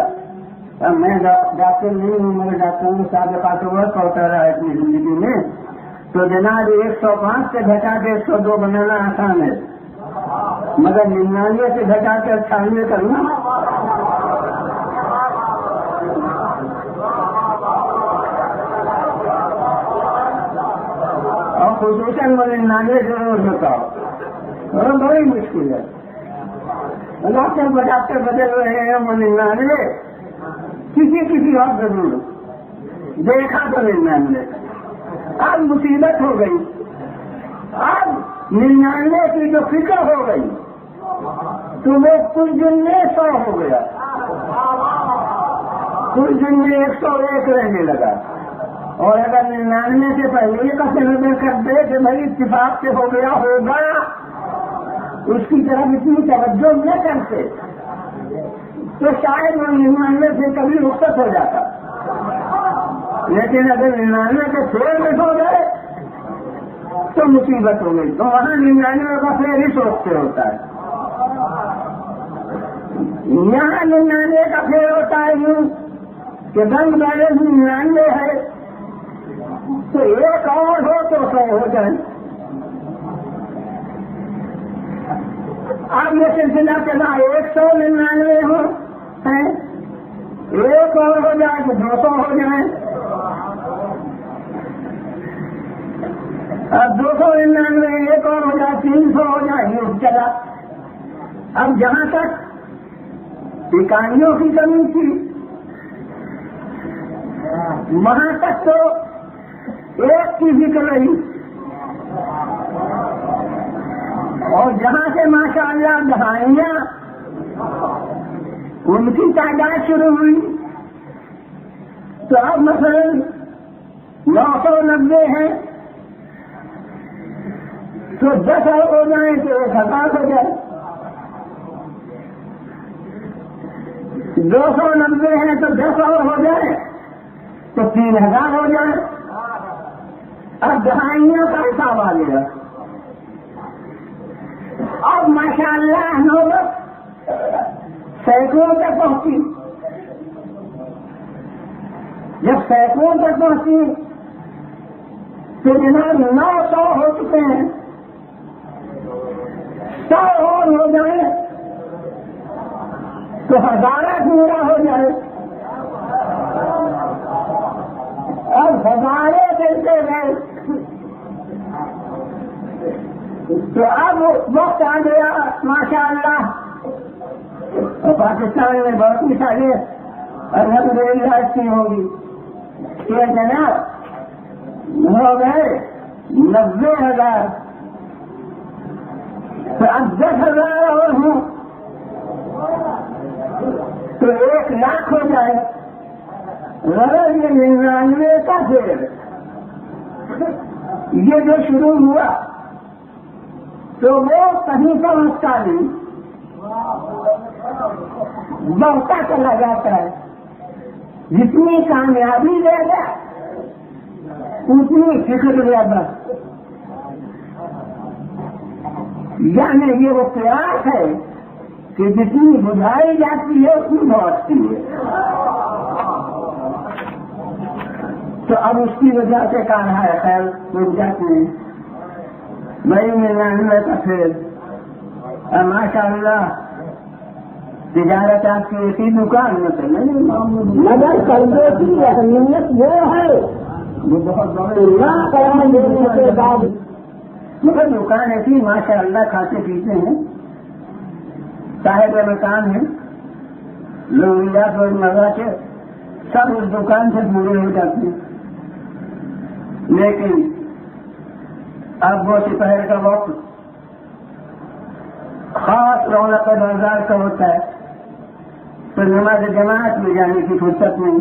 اب میں ڈاکٹر نہیں ہوں، مگر ڈاکٹروں کے ساتھ بہت ہوتا رہا ہے اپنی زندگی میں، تو جناب 105 سے گھٹا کے 102 بنانا آسان ہے، مگر 99 سے گھٹا کے 98 کرنا اور خصوصاً 99 ضرور بتاؤ، اور بڑی مشکل ہے۔ ڈاکٹر بدل رہے ہیں 99 کسی اور ضرور دیکھا تو 99 اب مصیبت ہو گئی، اب 99 کی جو فکر ہو گئی تو وہ کچھ دن میں 100 ہو گیا، کچھ دن میں 101 رہنے لگا، اور اگر 99 سے پہلے یہ قسم کر دے کہ بھائی اتفاق سے ہو گیا ہوگا، اس کی طرف اتنی توجہ نہ کرتے تو شاید وہ 99 سے کبھی رخصت ہو جاتا، لیکن اگر 99 کے پھر میں ہو گئے تو مصیبت ہو گئی، تو وہاں 99 کا پھر ہی سوچتے ہوتا ہے، یہاں 99 کا پھر ہوتا ہے یوں کہ بینک بیلنس 99 ہے تو ایک اور ہو تو 100 ہو جائے۔ اب یہ سلسلہ چلا 199 ہو ہے، ایک اور ہو جائے تو 200 ہو جائے، اب 299 ایک اور ہو جائے 300 ہو جائے، یہ چلا۔ اب جہاں تک اکائیوں کی کمی تھی وہاں تک تو ایک کی ذکر رہی، اور جہاں سے ماشاءاللہ دہائیاں ان کی تعداد شروع ہوئی تو اب مثلا 990 ہے تو 10 اور ہو جائیں تو 1000 ہو جائے، 290 ہے تو 10 اور ہو جائے تو 3000 ہو جائے۔ اب دہائیوں کا حساب آ گیا، اب ماشاءاللہ نوبت سینکڑوں تک پہنچی، جب سینکڑوں تک پہنچی تو جناب 900 ہو چکے ہیں، 100 اور ہو جائے تو 1000 پورا ہو جائے، اب 1000 چلتے گئے تو اب وقت آ گیا ماشاءاللہ، اور پاکستان میں بہت مثالیں الحمدللہ کی ہوگی کہ جناب ہو گئے 90,000 تو اب 10,000 اور ہوں تو 1,00,000 ہو جائے، غرض یہ 99 کا پھر یہ جو شروع ہوا تو وہ کہیں پہنچتا نہیں، بڑھتا چلا جاتا ہے، جتنی کامیابی لے گا اتنی فکر زیادہ، یعنی یہ وہ قیاس ہے کہ جتنی بجھائی جاتی ہے اتنی بڑھتی ہے، تو اب اس کی وجہ سے کہا ہے خیر رک جاتے ہیں بھائی 99 کا پھر ماشاءاللہ تجارت آپ کی ایسی دکان میں چلے مگر قرضے کی اہمیت وہ ہے وہ بہت بڑی مگر دکان ایسی ماشاءاللہ کھاتے پیتے ہیں، صاحب مکان ہیں، ضروریات اور مزہ کے سب اس دکان سے پورے ہو جاتے ہیں، لیکن اب وہ دوپہر کا وقت خاص رونق بازار کا ہوتا ہے تو نماز جماعت میں جانے کی فرصت نہیں،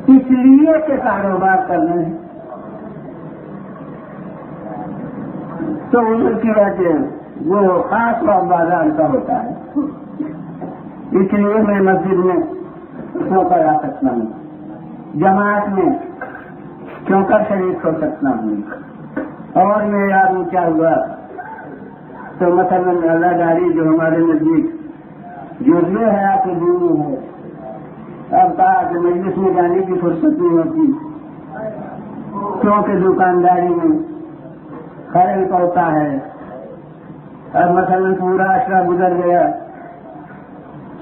اس لیے کہ کاروبار کرنے ہیں تو ان کی وجہ وہ خاص بازار کا ہوتا ہے، اس لیے میں مسجد میں سو کر آ سکتا ہوں، جماعت میں کیوں کر شریک ہو سکتا ہوں، اور میں یاد اونچا ہوا تو مثلاً اللہ داری جو ہمارے نزدیک جو ہے آپ کی دینی ہے. اب کہا کہ مجلس میں جانے کی فرصت نہیں ہوتی کیونکہ دکانداری میں خلل پڑتا ہے. اب مثلا پورا عشرہ گزر گیا,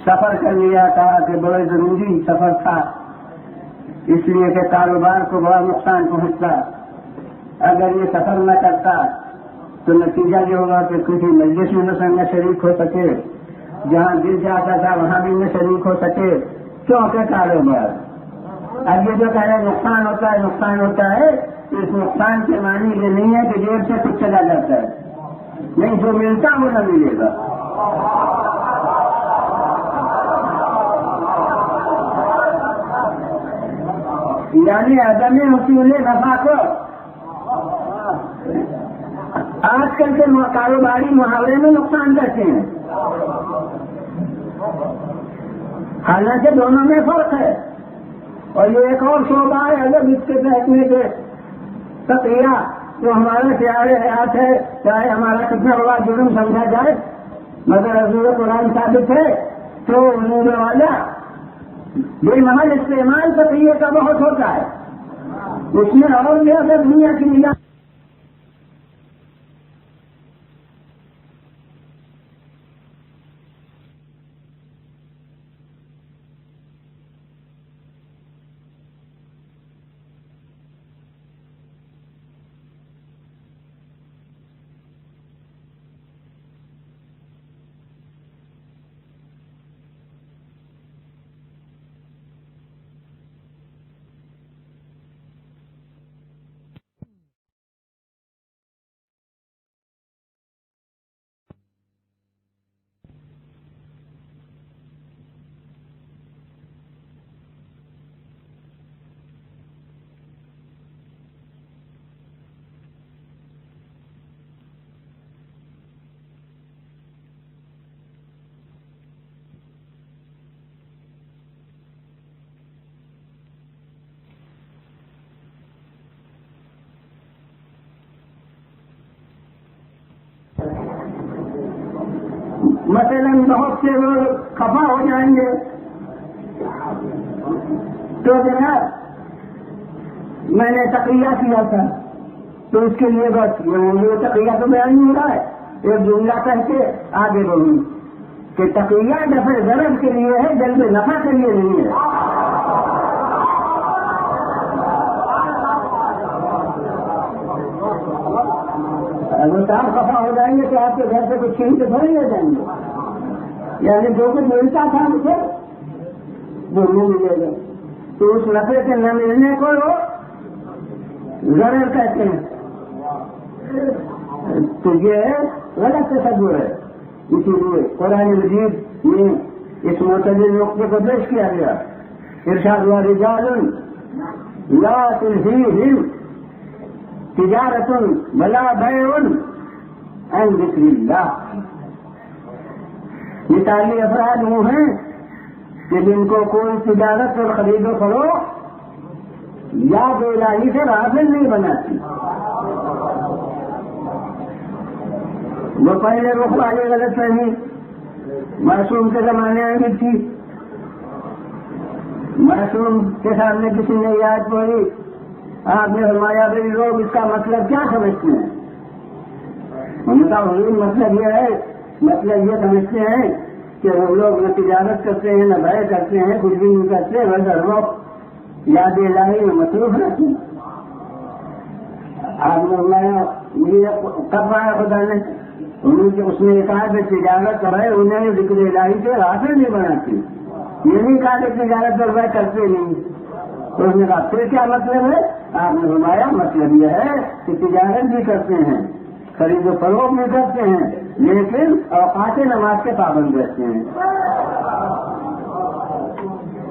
سفر کر لیا, کہا کہ بڑے ضروری سفر تھا اس لیے کہ کاروبار کو بڑا نقصان پہنچتا, اگر یہ سفر نہ کرتا تو نتیجہ یہ ہوگا کہ کسی مجلس میں نہ شریک ہو سکے, جہاں دل جاتا تھا وہاں بھی نہ شریک ہو سکے کیونکہ کاروبار. اب یہ جو کہہ رہے نقصان ہوتا ہے نقصان ہوتا ہے, اس نقصان کے معنی یہ نہیں ہے کہ جیب سے کچھ چلا جاتا ہے, نہیں, جو ملتا وہ نہ ملے گا. یعنی عدم حصول نفع کو آج کل کے کاروباری محاورے میں نقصان کہتے ہیں, حالانکہ دونوں میں فرق ہے. اور یہ ایک اور شعبہ ہے الگ اس کے بیٹھنے کے تقریہ جو ہمارے شعار حیات ہے, چاہے ہمارا کتنا بڑا جرم سمجھا جائے مگر حضور قرآن ثابت ہے تو انہوں والا بے محل استعمال تقریہ کا بہت ہوتا ہے. اس میں اور بھی اگر دنیا کی نگاہ مثلا بہت سے لوگ خفا ہو جائیں گے تو جناب میں نے تقریہ کیا تھا تو اس کے لیے بس یہ تقریہ تو بیان نہیں ہو رہا ہے, ایک جملہ کہہ کے آگے بڑھوں کہ تقریہ دفع ضرر کے لیے ہے, جلد نفع کے لیے نہیں ہے. اگر آپ خفا ہو جائیں گے تو آپ کے گھر سے کچھ چھین کے تھوڑی لے جائیں گے, یعنی جو کچھ ملتا تھا مجھے وہ نہیں ملے گا, تو اس نفے کے نہ ملنے کو ضرر کہتے ہیں. تو یہ غلط تصور ہے. اسی لیے قرآن مجید میں اس معتدل نقطے کو پیش کیا گیا. ارشاد ہوا رجال لا تلہیہم تجارت ولا بیع عن ذکر اللہ. مثالی افراد وہ ہیں کہ جن کو کوئی تجارت اور خرید و فروخت یاد الہی سے غافل نہیں بناتی. وہ پہلے رخ والی غلط فہمی معصوم کے زمانے میں بھی تھی. معصوم کے سامنے کسی نے یاد پڑھی, آپ نے فرمایا بھائی لوگ اس کا مطلب کیا سمجھتے ہیں؟ ان کا مطلب یہ ہے, مطلب یہ سمجھتے ہیں کہ وہ لوگ نہ تجارت کرتے ہیں نہ بھائی کرتے ہیں, کچھ بھی نہیں کرتے, بس ہر وقت یاد الہی میں مصروف رہتے ہیں. آپ نے فرمایا یہ کب آیا خدا نے؟ اس نے کہا کہ تجارت ہے انہیں ذکر الہی سے حاصل نہیں بناتی. یہ نہیں کہا کہ تجارت اور بھائی کرتے نہیں. تو اس نے کہا پھر کیا مطلب ہے؟ آپ نے فرمایا مطلب یہ ہے کہ تجارت بھی کرتے ہیں, خرید و فروخت بھی کرتے ہیں, لیکن اوقات نماز کے پابند رہتے ہیں.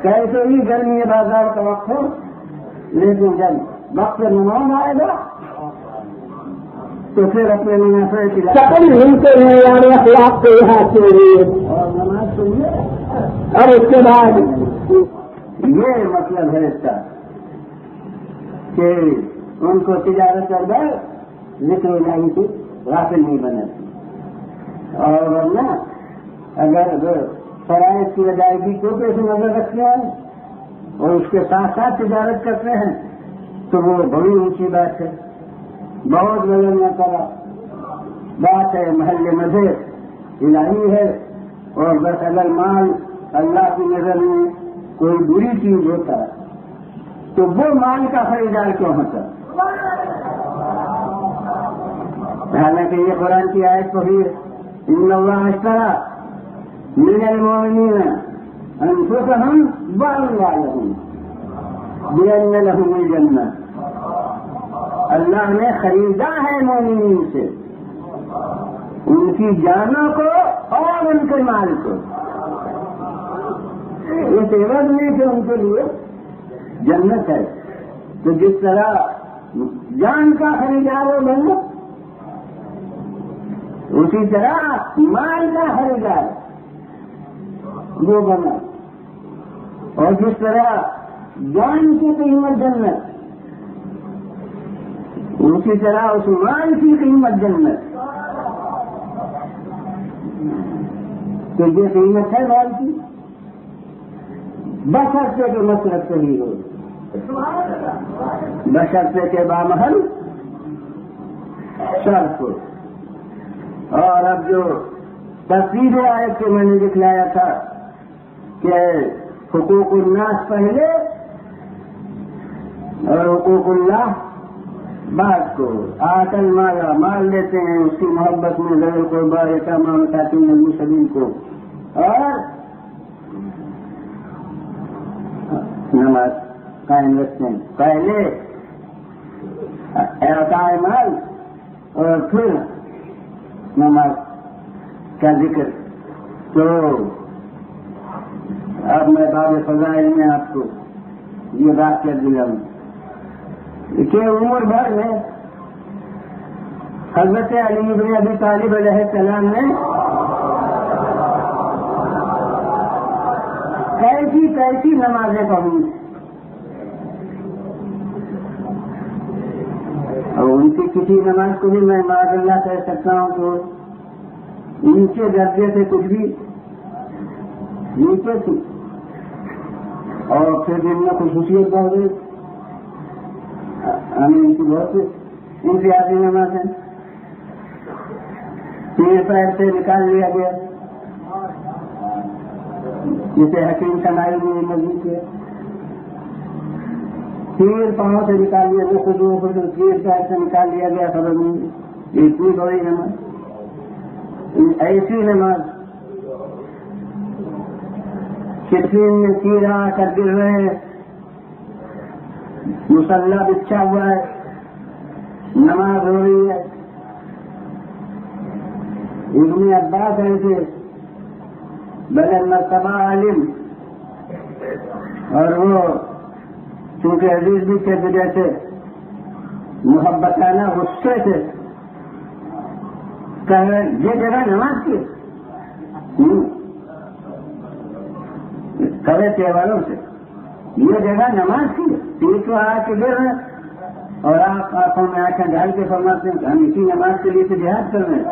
کیسے ہی گرمی بازار کا وقت ہو, لیکن جب وقت نماز آئے گا تو پھر اپنے منافع کی چپل ملتے ہیں یار اخلاق کے لحاظ کے لیے اور نماز سنیے. اور اس کے بعد یہ مطلب ہے اس کا کہ ان کو تجارت کر گئے ذکر الہی کی غافل نہیں بناتی. اور ورنہ اگر فرائض کی ادائیگی کو پیش نظر رکھتے ہیں اور اس کے ساتھ ساتھ تجارت کرتے ہیں تو وہ بڑی اونچی بات ہے، بہت وزن نہ کرا بات ہے، محل مزے الہی ہے۔ اور بس اگر مال اللہ کی نظر میں کوئی بری چیز ہوتا ہے تو وہ مال کا خریدار کیوں ہوتا؟ حالانکہ یہ قرآن کی آیت کو بھی ان اللہ اشتری من المؤمنین انفسهم واموالهم بان لهم الجنہ، اللہ نے خریدا ہے مومنین سے ان کی جانوں کو اور ان کے مال کو، اس عوض میں کہ ان کے لیے جنت ہے۔ تو جس طرح جان کا خریدار ہو بنو، اسی طرح مال کا خریدار وہ بنا، اور جس طرح جان کی قیمت جنت اسی طرح اس مال کی قیمت جنت۔ تو یہ قیمت ہے مال کی، بشرطے کے مصرف صحیح ہو، بشرطے کے بامحل شرط ہو۔ اور اب جو تفصیل آیت کے میں نے دکھلایا تھا کہ حقوق الناس پہلے اور حقوق اللہ بعد کو، آتل مالا مال لیتے ہیں اس کی محبت میں ذوی القربی یتامی مساکین المسلمین کو، اور نماز قائم رکھتے ہیں، پہلے اعطاء مال اور پھر نماز کا ذکر۔ تو اب میں باب فضائل میں آپ کو یہ بات کر دلاؤں کہ عمر بھر میں حضرت علی بن ابی طالب علیہ السلام نے کیسی نمازیں پڑھی، اور ان کی کسی نماز کو بھی میں معاذ اللہ کہہ سکتا ہوں تو ان کے درجے سے کچھ بھی نیچے تھی، اور پھر ان میں خصوصیت بڑھ گئی، ہمیں ان کی بہت امتیازی نماز ہے، پیر پیر سے نکال لیا گیا جسے حکیم سنائی ہوئی مزید کے پیر پاؤں سے نکال لیا گیا، خود پیر پیر سے نکال لیا گیا، خبر نہیں اتنی بڑی نماز، ایسی نماز کتنی میں تیرا کر گر رہے ہیں، مسلح بچھا ہوا ہے، نماز ہو رہی ہے۔ ابن عباس ایسے بڑے مرتبہ عالم، اور وہ چونکہ عزیز بھی کے وجہ سے محبتانہ غصے سے کہہ رہے یہ جگہ نماز کی کرے تہواروں سے، یہ جگہ نماز کی، تیر تو آ کے گر رہے اور آپ آنکھوں میں آنکھیں ڈال کے فرماتے ہیں کہ ہم اسی نماز کے لیے تو جہاد کر رہے ہیں۔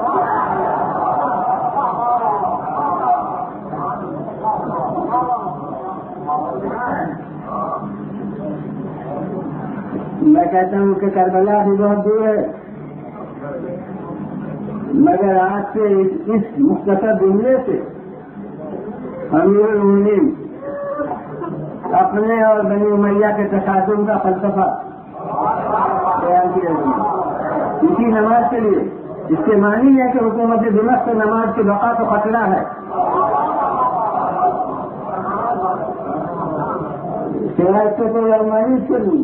میں کہتا ہوں کہ کربلا بھی بہت دور ہے، مگر آج سے اس مختصر جملے سے امیر المومنین اپنے اور بنی امیہ کے تصادم کا فلسفہ بیان کیا گیا اسی نماز کے لیے، اس کے معنی ہے کہ حکومت دمشق سے نماز کی بقا تو خطرہ ہے، شہر سے کوئی ارمانی سے نہیں،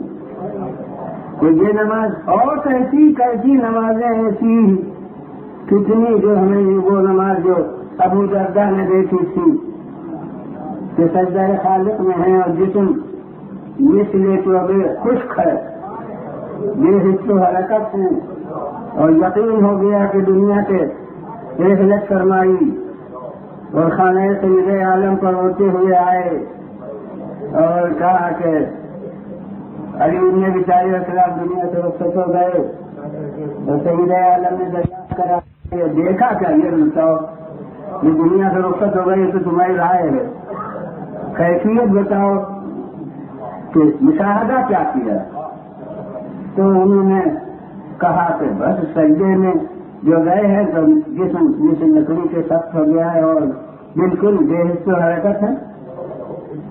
تو یہ نماز اور کیسی نمازیں ایسی کتنی جو ہمیں وہ نماز جو ابو دردہ نے دیکھی تھی کہ سجدہ خالق میں ہے اور جسم مثل چوبے خشک ہے، بے حص و حرکت ہیں، اور یقین ہو گیا کہ دنیا کے رحلت فرمائی اور خانہ سید عالم پر ہوتے ہوئے آئے اور کہا کہ علی نے بیچارے اسلام دنیا سے رخصت ہو گئے، اور سید عالم نے دریافت کرا دیکھا کیا یہ بتاؤ، یہ دنیا سے رخصت ہو گئی تو تمہاری رائے ہے، کیفیت بتاؤ کہ مشاہدہ کیا کیا؟ تو انہوں نے کہا کہ بس سجدے میں جو گئے ہیں تو جسم جسے لکڑی کے سخت ہو گیا ہے اور بالکل بے حس و حرکت ہے.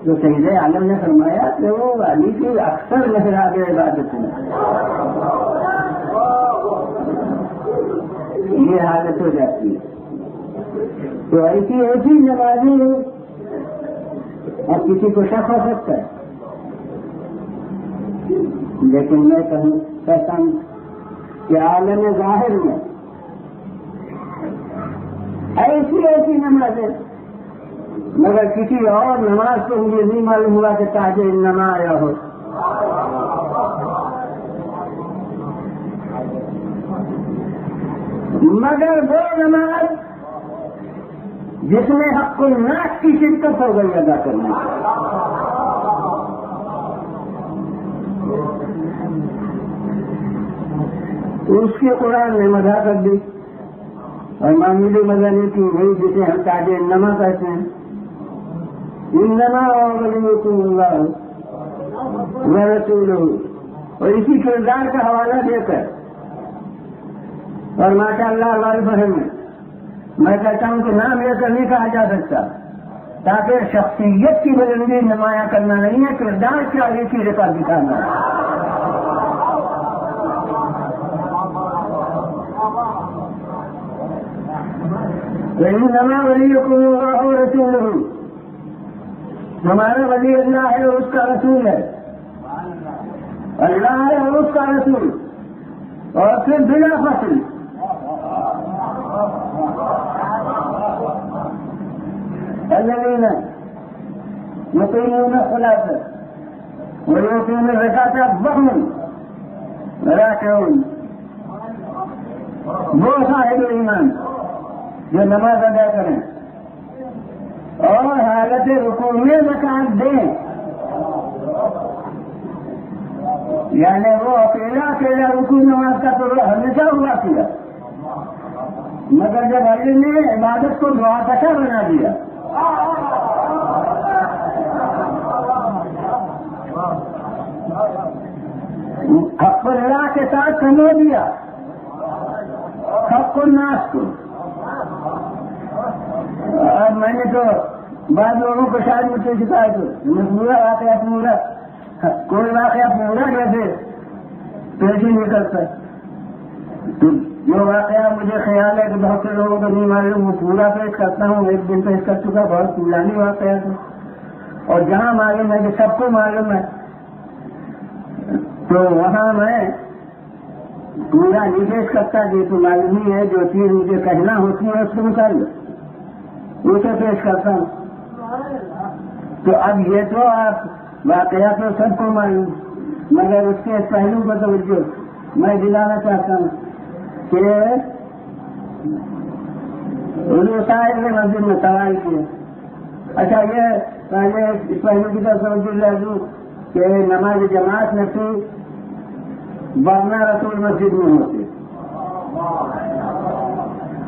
تو سید عالم نے فرمایا کہ وہ علی کی اکثر محراب عبادت ہے. یہ حالت ہو جاتی ہے. تو ایسی نمازی ہے، اب کسی کو شک ہو سکتا ہے، لیکن میں کہتا ہوں کہ عالم ظاہر میں ایسی نمازیں، مگر کسی اور نماز کو مجھے نہیں معلوم ہوا کہ تاج انما آیا ہو. مگر وہ نماز جس میں حق الناس کی شرکت ہو گئی ادا کرنے، تو اس کی قرآن نے مدح کر دی اور معمولی مزہ نہیں کی، وہی جسے ہم تاج انما کہتے ہیں. انما ولیکم اللہ ورسولہ، اور اسی کردار کا حوالہ دے کر، اور ماشاء اللہ ہماری فہم میں میں کہتا ہوں کہ نام لے کر نہیں کہا جا سکتا، تاکہ شخصیت کی بلندی نمایاں کرنا نہیں ہے، کردار کی آگے کی رکا دکھانا ہے. انما ولیکم اللہ ورسولہ، ہمارا ولی اللہ ہے اور اس کا رسول ہے، اللہ ہے اور اس کا رسول. اور پھر بلا فصل الذین یقیمون الصلاۃ ویؤتون الزکاۃ وهم راکعون، وہ صاحب ایمان جو نماز ادا کریں اور حالت رکوع میں زکات دیں. یعنی وہ اکیلا رکوع نماز کا تو ہمیشہ ہوا کیا، مگر جب علی نے عبادت کو دعا کشا بنا دیا، حق اللہ کے ساتھ سمجھ دیا حق الناس کو. اب میں نے تو بعض لوگوں کو شاید مجھ سے شکایت ہو، پورا واقعہ پورا کوئی واقعہ پورا جیسے پیش ہی نہیں کرتا. تو جو واقعہ مجھے خیال ہے کہ بہت سے لوگوں کو نہیں معلوم، وہ پورا پیش کرتا ہوں. ایک دن پیش کر چکا، بہت پرانی واقعہ تھا، اور جہاں معلوم ہے کہ سب کو معلوم ہے تو وہاں میں پورا نہیں پیش کرتا. جو تو معلوم ہی ہے، جو چیز مجھے کہنا ہوتی ہے اس کو نکال اسے پیش کرتا ہوں. تو اب یہ تو آپ واقعہ تو سب کو معلوم، مگر اس کے پہلو کو توجہ میں دلانا چاہتا ہوں کہ حضور صاحب نے مسجد میں سوال کیا. اچھا، یہ پہلے اس پہلو کی طرف توجہ دلا دوں کہ نماز جماعت میں تھی، ورنہ رسول مسجد میں ہوتے.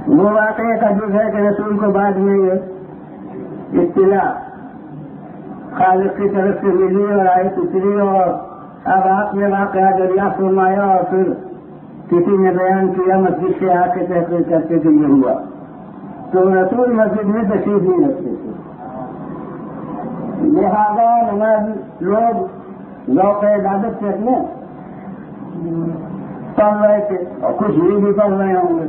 وہ واقعہ کا جز ہے کہ رسول کو بعد میں یہ اطلاع خالق کی طرف سے ملی اور آیت اتری، اور اب آپ نے واقعہ دریافت فرمایا اور پھر کسی نے بیان کیا مسجد سے آ کے تحقیق کرتے کہ یہ ہوا. تو رسول مسجد میں تشریف نہیں رکھتے تھے، لہٰذا نماز لوگ ذوق عبادت سے اپنے پڑھ رہے تھے اور کچھ بھی پڑھ رہے ہوں گے.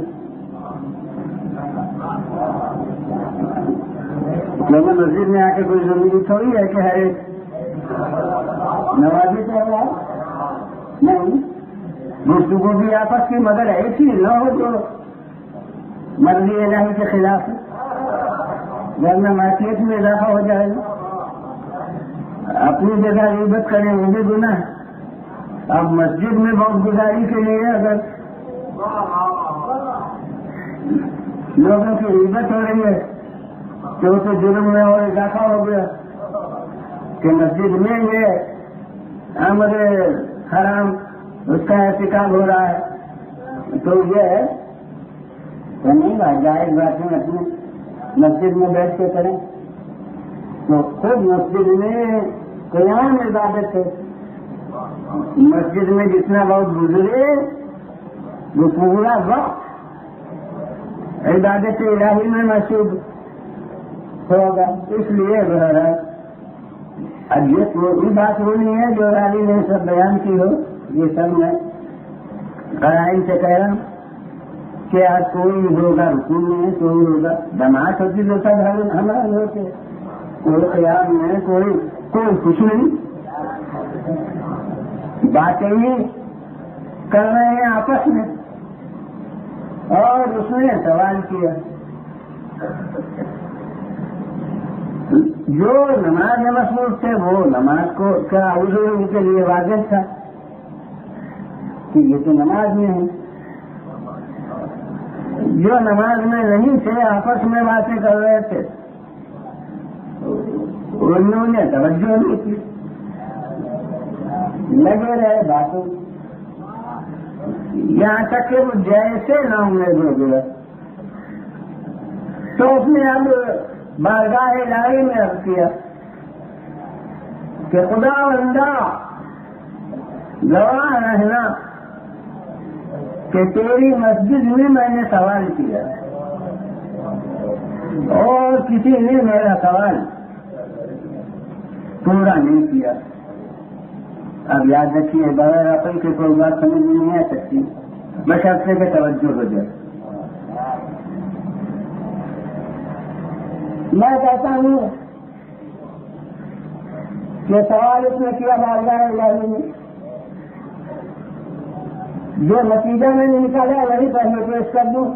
لیکن مسجد میں آ کے کوئی ضروری تھوڑی ہے کہ ہر ایک نمازی پڑھ رہا نہیں. گفتگو بھی آپس کی، مگر ایسی نہ ہو جو مرضی الہی کے خلاف ہے، ورنہ معصیت میں اضافہ ہو جائے گا. اپنی جگہ غیبت کریں وہ بھی گناہ ہے. اب مسجد میں بہت گزاری کے لیے اگر لوگوں کی غیبت ہو رہی ہے تو اسے جرم میں اور اضافہ ہو گیا کہ مسجد میں یہ امر حرام اس کا ارتکاب ہو رہا ہے. تو یہ نہیں جائز باتیں اپنے مسجد میں بیٹھ کے کریں تو خود مسجد میں قیام عبادت ہے. مسجد میں جتنا وقت گزرے وہ پورا وقت عبادت الہی میں مصروف ہوگا. اس لیے اب یہ بات وہ نہیں ہے جو راوی نے سب بیان کی ہو. یہ سب میں قرائن سے کہہ رہا ہوں کہ آج کوئی ہوگا رکوع میں, کوئی ہوگا جماعت ہوتی تو سب ہمارے ہوتے, کوئی قیام میں, کوئی کچھ نہیں. باتیں ہی کر رہے ہیں آپس میں. اور اس نے سوال کیا جو نماز میں مصروف تھے وہ نماز کو کیا ان کے لیے واضح تھا کہ یہ تو نماز میں ہے. جو نماز میں نہیں تھے آپس میں باتیں کر رہے تھے انہوں نے توجہ نہیں کی, لگے رہے باتوں. یہاں تک کہ وہ جیسے ناامید ہو گیا تو اس نے اب بارگاہ الہی میں رکھ کیا کہ خدا بندہ گواہ رہنا کہ تیری مسجد میں نے سوال کیا اور کسی نے میرا سوال پورا نہیں کیا. اب یاد رکھیے بغیر عقل کے کوئی بات سمجھ میں نہیں آ سکتی, بشرطے کے توجہ ہو جائے. میں کہتا ہوں کہ سوال اس نے کیا بارگاہ الہی میں, جو نتیجہ میں نے نکالا وہی پہلے پیش کر دوں,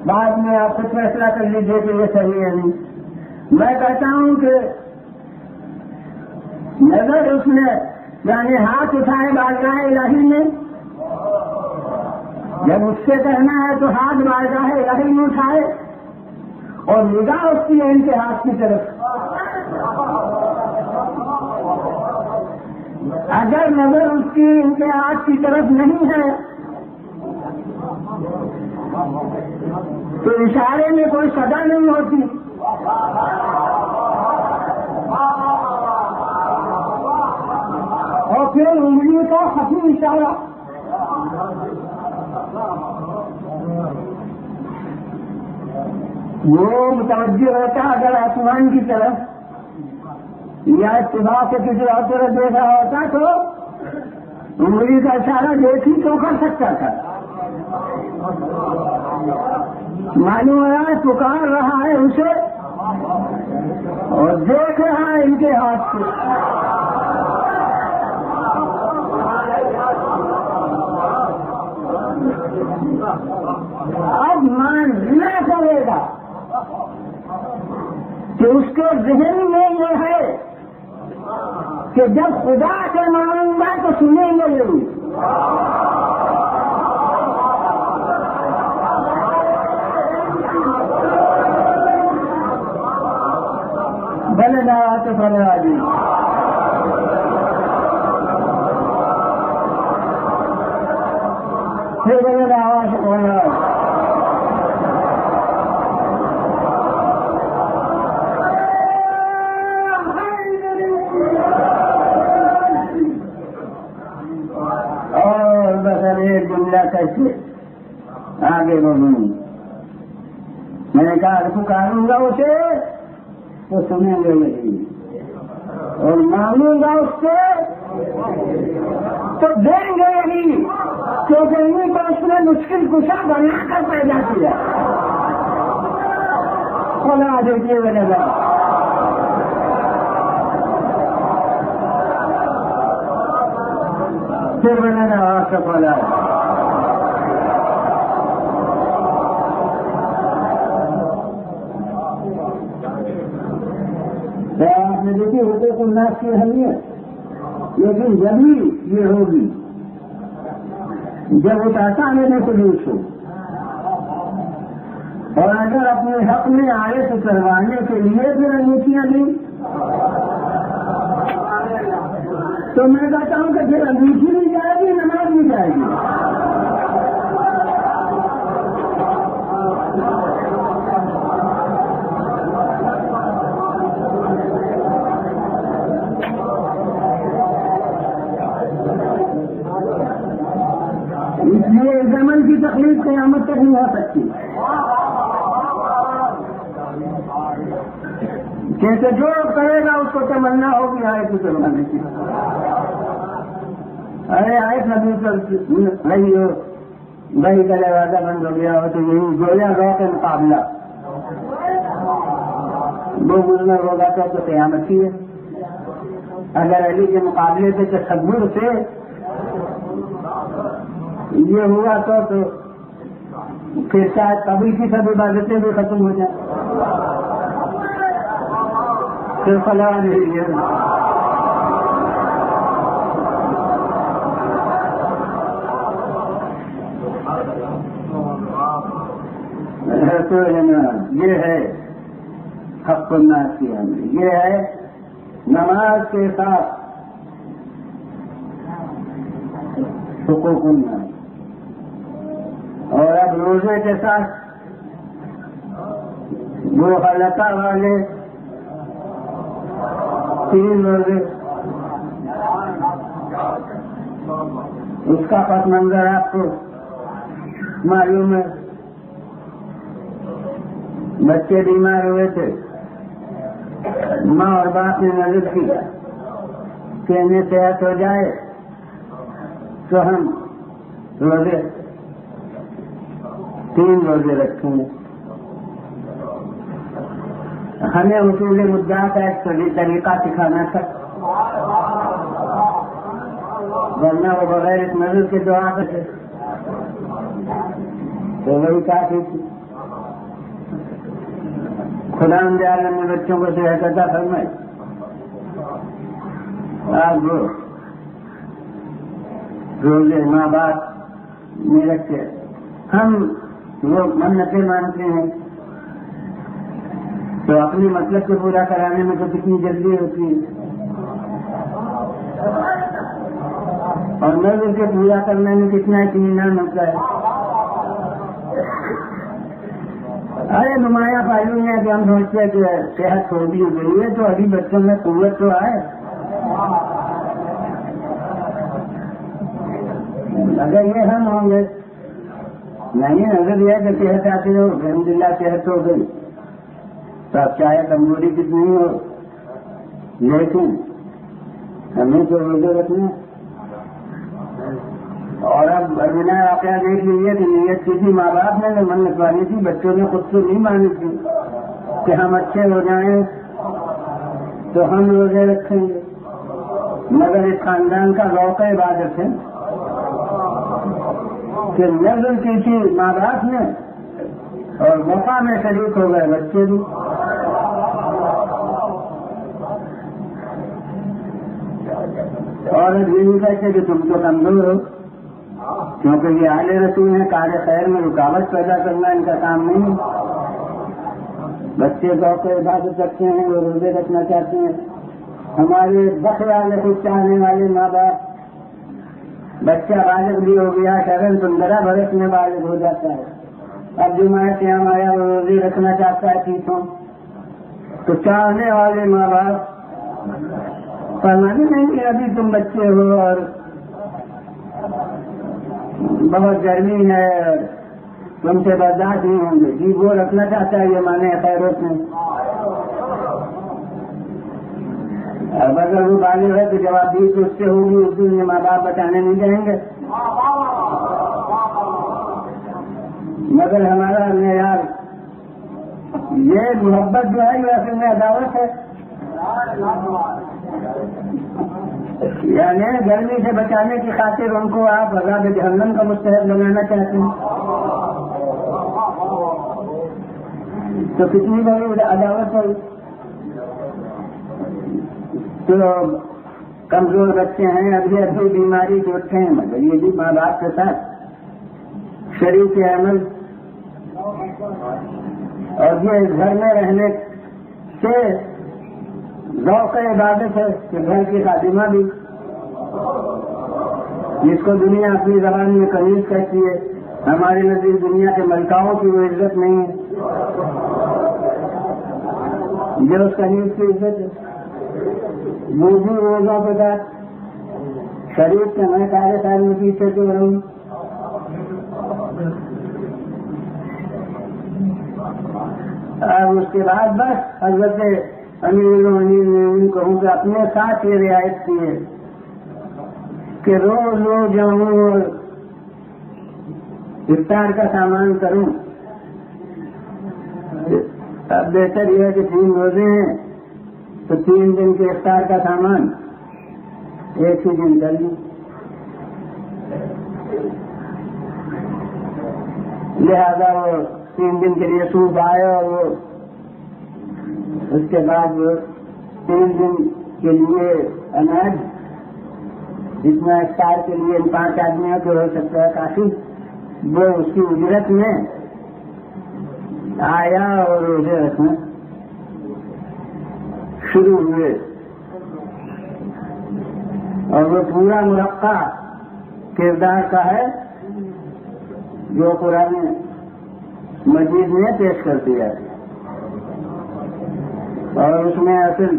بعد میں آپ خود فیصلہ کر لیجیے کہ یہ صحیح ہے نہیں. میں کہتا ہوں کہ نظر اس نے یعنی ہاتھ اٹھائے بارگاہ الہی میں, جب اس سے کہنا ہے تو ہاتھ بارگاہ الہی میں اٹھائے اور نگاہ اس کی ان کے ہاتھ کی طرف. اگر نظر اس کی ان کے ہاتھ کی طرف نہیں ہے تو اشارے میں کوئی سزا نہیں ہوتی. اور پھر انگلی کا خفی اشارہ وہ متوجہ ہوتا اگر آسمان کی طرف یا اتباع سے کسی اور طرف دیکھا ہوتا تو انگلی کا اشارہ دیکھی تو کر سکتا تھا. معلوم ہے پکار رہا ہے اسے اور دیکھ رہا ہے ان کے ہاتھ سے. اب ماننا پڑے گا کہ اس کے ذہن میں یہ ہے کہ جب خدا سے مانوں گا تو سنیں گے ضرور. بلدا تو بلدا جی پھر بلدا آواز بولا کیسے آگے بڑھوں. میں نے کہا پکاروں گا اسے تو سنیں گے نہیں اور مانگوں گا اس سے تو دیں گے نہیں, کیونکہ انہیں کو اس نے مشکل کشا بنا کر پیدا کیا. خدا دیکھیے وجہ پھر میں نے آواز کا پودا آپ نے دیکھی حقوق الناس کی اہمیت, لیکن جبھی یہ ہوگی جب وہ چاہتا میں خلوص ہو اور اگر اپنے حق میں آئے تو کروانے کے لیے پھر انگوٹھیاں دیں تو میں کہتا ہوں کہ پھر انگوٹھی بھی جائے گی نماز بھی جائے گی. اس لیے اس عمل کی تکلیف قیامت تک نہیں ہو سکتی، کیسے جو کرے گا اس کو تمنا ہوگی آئے تو کروانے کی. ارے آئے نبی پر نہیں ہو بھائی کا دروازہ بند ہو گیا ہو تو یہی گویا گاؤں کا مقابلہ وہ گزر ہوگا تو قیامت ہی ہے. اگر علی کے مقابلے سے تصور سے یہ ہوا تو پھر شاید کبھی کی سب عبادتیں بھی ختم ہو جائیں. پھر فلاح نہیں ہے. یہ ہے حق الناس کی ہمیں، یہ ہے نماز کے ساتھ حقوق الناس، اور اب روزے کے ساتھ وہ حلقہ والے 3 روزے، اس کا پس منظر آپ کو معلوم ہے. بچے بیمار ہوئے تھے، ماں اور باپ نے نظر کی کہ انہیں صحت ہو جائے تو ہم روزے 3 روزے رکھیں گے. ہمیں اصول مدعا کا ایک طریقہ سکھانا تھا، ورنہ وہ بغیر اس نظر کے دعا کرتے تو وہی کافی تھی. خدا عالم نے بچوں کو صحت عطا فرمائے. آپ وہ روزے ماں باپ میں رکھتے، ہم وہ منتیں مانتے ہیں تو اپنی مطلب کو پورا کرانے میں تو کتنی جلدی ہوتی ہے، اور نظر کے پورا کرنے میں کتنا اطمینان ہوتا ہے. ارے نمایاں پہلو ہے کہ ہم سوچتے ہیں کہ صحت تھوڑی ہو گئی ہے تو ابھی بچوں میں قوت تو آئے. اگر یہ ہم ہوں گے نہیں نظر یہ کہ صحت آتی ہو الحمد للہ صحت ہو گئی تو اب چاہے کمزوری کتنی ہو لیکن ہمیں تو روزے رکھنا. اور اب بنا واقعہ دیکھ لیجیے کہ نیت کی تھی ماں باپ نے من رکھوانی تھی، بچوں نے خود سے نہیں مانی تھی کہ ہم اچھے ہو جائیں تو ہم روزے رکھیں گے. مگر اس خاندان کا ذوق عبادت ہے کہ نظر کی تھی ماں باپ نے اور وفا میں شریک ہو گئے بچے بھی. اور یہ کہتے کہ تم تو کمزور ہو، کیونکہ یہ آل رسول ہیں، کار خیر میں رکاوٹ پیدا کرنا ان کا کام نہیں. بچے ذوق عبادت رکھتے ہیں، وہ روزے رکھنا چاہتے ہیں. ہمارے بخ والے خود چاہنے والے ماں باپ بچہ بالغ بھی ہو گیا، شرن 15 برس میں بالغ ہو جاتا ہے، اب جمعہ قیام آیا وہ روزے رکھنا چاہتا ہے 30 تو چاہنے والے ماں باپ فرمانے نہیں کہ ابھی تم بچے ہو اور بہت گرمی ہے تم سے برداشت نہیں ہوں گے. جی وہ رکھنا چاہتا ہے یہ مانے خیرت میں. اب اگر وہ بالغ ہے تو جواب دی تو اس سے ہوگی، اس دن ماں باپ بچانے نہیں جائیں گے. مگر ہمارا معیار یہ محبت جو ہے یہ اصل میں عداوت ہے. یعنی گرمی سے بچانے کی خاطر ان کو آپ عذاب جہنم کا مستحق بنانا چاہتے ہیں تو کتنی بڑی عداوت ہے. تو کمزور بچے ہیں، ابھی ابھی بیماری سے اٹھے ہیں، مگر یہ بھی ماں باپ کے ساتھ شریک عمل اور یہ گھر میں رہنے سے ذوق عبادت ہے کہ گھر کی خادمہ بھی جس کو دنیا اپنی زبان میں کنیز کہتی ہے، ہمارے نزدیک دنیا کے ملکاؤں کی وہ عزت نہیں ہے جو اس کنیز کی عزت ہے. وہ بھی روزوں کے بعد شریف سے میں سارے سال میں پیچھے تو رہوں اور اس کے بعد بس حضرت امیر المومنین نے ان کو کہ اپنے ساتھ یہ رعایت کی ہے کہ روز روز جاؤں اور افطار کا سامان کروں. اب بہتر یہ ہے کہ 3 روزے ہیں تو 3 دن کے افطار کا سامان ایک ہی دن کر لوں. لہذا وہ 3 دن کے لیے سوپ آئے اور وہ اس کے بعد 3 دن کے لیے اناج جتنا افطار کے لیے 5 آدمیوں کو ہو سکتا ہے کافی، وہ اس کی اجرت میں آیا اور روزے رکھنا شروع ہوئے. اور وہ پورا مرقع کردار کا ہے جو قرآن مجید نے پیش کر دیا ہے. اور اس میں اصل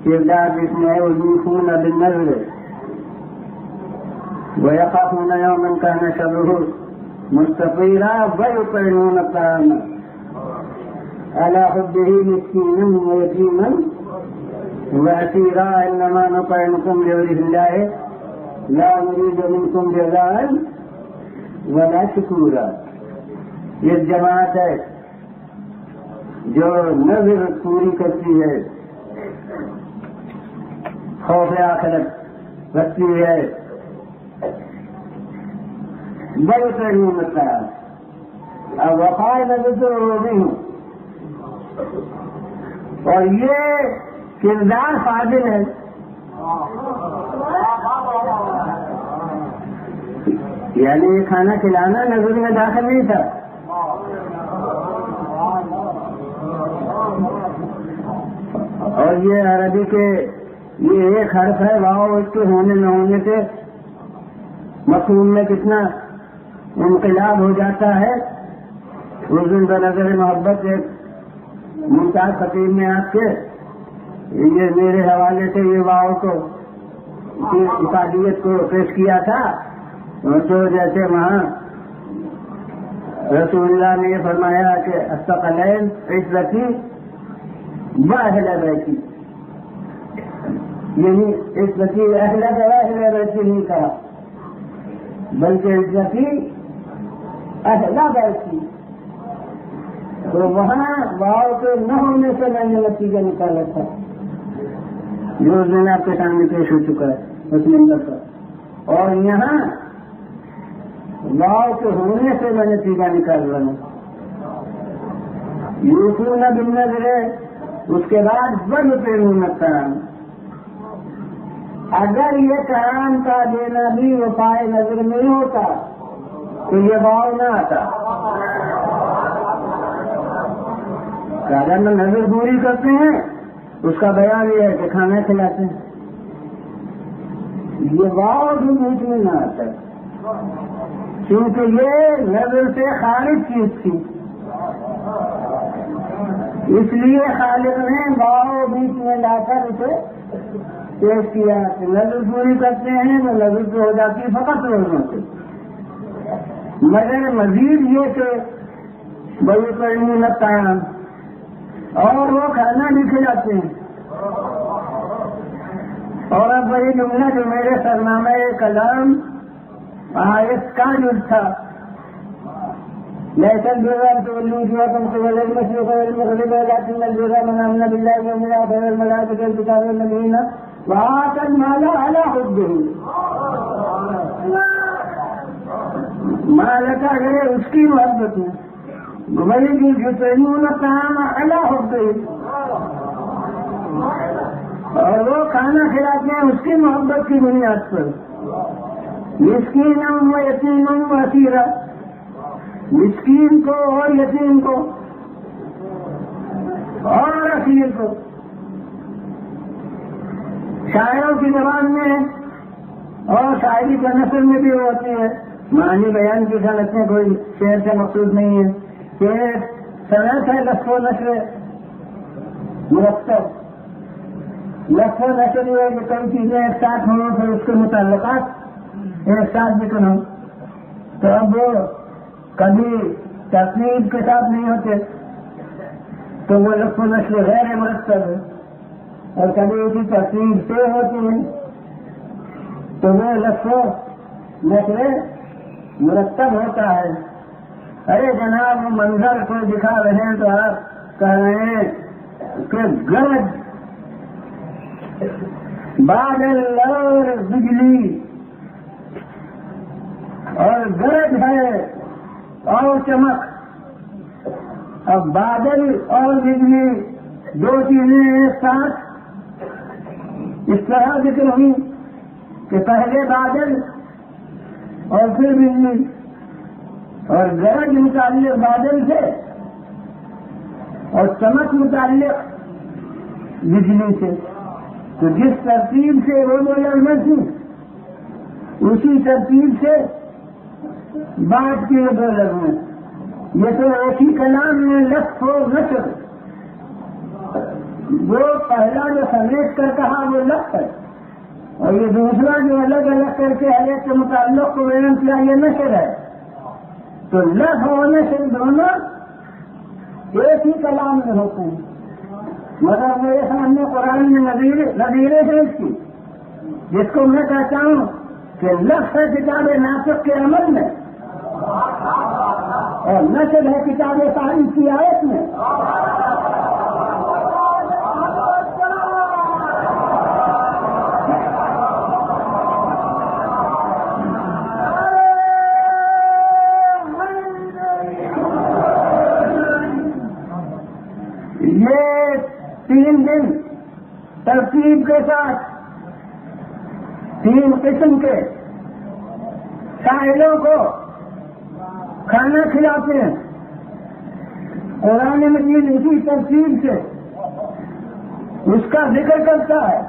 کردار جس میں ہے وہ یوفون بالنذر ویخافون یوما کان شرہ مستطیرا ویطعمون الطعام علی حبہ مسکینا ویتیما واسیرا انما نطعمکم لوجہ اللہ لا نريد منکم جزاء ولا شکورا. یہ جماعت ہے جو نظر پوری کرتی ہے، خوف آخرت رکھتی ہے، بڑے پہلو مطلب اب وفائے نظر تو نہیں ہوں. اور یہ کردار فاضل ہے. یعنی یہ کھانا کھلانا نظر میں داخل نہیں تھا. اور یہ عربی کے یہ ایک حرف ہے واو، اس کے ہونے نہ ہونے سے مفہوم میں کتنا انقلاب ہو جاتا ہے. اس دن بنظر محبت ایک ممتاز خطیب نے آپ کے یہ میرے حوالے سے یہ واو کو افادیت کو پیش کیا تھا. تو جیسے وہاں رسول اللہ نے یہ فرمایا کہ الثقلین عزتی و اہل بیتی، یعنی عزتی اہل بیتی نہیں کہا بلکہ عزتی اہل بیتی. تو وہاں واؤ کے نہ ہونے سے میں نے نتیجہ نکالا تھا جو اس دن آپ کے سامنے پیش ہو چکا ہے اس نمبر کا. اور یہاں واؤ کے ہونے سے میں نتیجہ نکال رہا ہوں. یوفون بالنذر، اس کے بعد ویطعمون الطعام. اگر یہ طعام کا دینا بھی وفائے نظر نہیں ہوتا تو یہ واؤ نہ آتا. اگر میں نظر پوری کرتے ہیں اس کا بیان یہ ہے کہ کھانا کھلاتے ہیں. یہ واؤ بھی بیچ میں نہ آتا کیونکہ یہ نظر سے خارج چیز تھی. اس لیے خالق نے واؤ بیچ میں لا کر اسے پیش کیا کہ نظر پوری کرتے ہیں تو نظر تو ہو جاتی فقط روزوں سے، مگر مزید یہ کہ ویطعمون الطعام، اور وہ کھانا بھی کھلاتے ہیں. اور اب وہی جملہ جو میرے سرنامہ کلام آیت کا جو تھا ليس البر أن تولوا وجوهكم قبل المشرق والمغرب ولكن البر من آمن بالله واليوم الآخر والملائكة والكتاب والنبيين وآتى المال على حبه. مال کا ہے اس کی محبت میں وہی یطعمون الطعام على حبه، اور وہ کھانا کھلاتے ہیں اس کی محبت کی بنیاد پر. مسکینا و یتیما و اسیرا، مسکین کو اور یتیم کو اور اسیر کو. شاعروں کی زبان میں اور شاعری کا نثر میں بھی ہوتی ہے. معنی بیان کی صنعت میں کوئی شعر سے مقصود نہیں ہے کہ صنعت ہے لفظ و نثر مرتب. لفظ و نثر یہ ہے کہ کئی چیزیں ایک ساتھ ہوں پھر اس کے متعلقات ایک ساتھ ذکر ہوں. تو اب وہ کبھی تقریب کے ساتھ نہیں ہوتے تو وہ لطف و نشر غیر مرتب ہے، اور کبھی اس کی ترتیب سے ہوتی ہے تو وہ لطف و نشر مرتب ہوتا ہے۔ ارے جناب وہ منظر کو دکھا رہے ہیں تو آپ کہہ رہے ہیں کہ گرج بادل اور بجلی اور گرج ہے اور چمک۔ اب بادل اور بجلی دو چیزیں ایک ساتھ اس طرح ذکر ہوئی کہ پہلے بادل اور پھر بجلی، اور گرج متعلق بادل سے اور چمک متعلق بجلی سے۔ تو جس ترتیب سے وہ لفظ تھی اسی ترتیب سے بات کی دو لفظ۔ یہ تو ایک ہی کلام میں لطف و نشر، وہ پہلا جو سمیٹ کر کہا وہ لطف ہے، اور یہ دوسرا جو الگ الگ کر کے ہر ایک کے متعلق کو بیان کیا یہ نشر ہے۔ تو لطف و نشر دونوں ایک ہی کلام میں ہوتے ہیں، مگر میرے سامنے قرآن میں نظیریں ہیں اس کی، جس کو میں کہتا ہوں کہ لفظ ہے کتاب ناطق کے عمل میں اور نشر ہے کتاب سائنس کی آیت میں۔ یہ 3 دن ترتیب کے ساتھ 3 قسم کے سائلوں کو کھانا کھلاتے ہیں۔ قرآن مجید اسی ترتیب سے اس کا ذکر کرتا ہے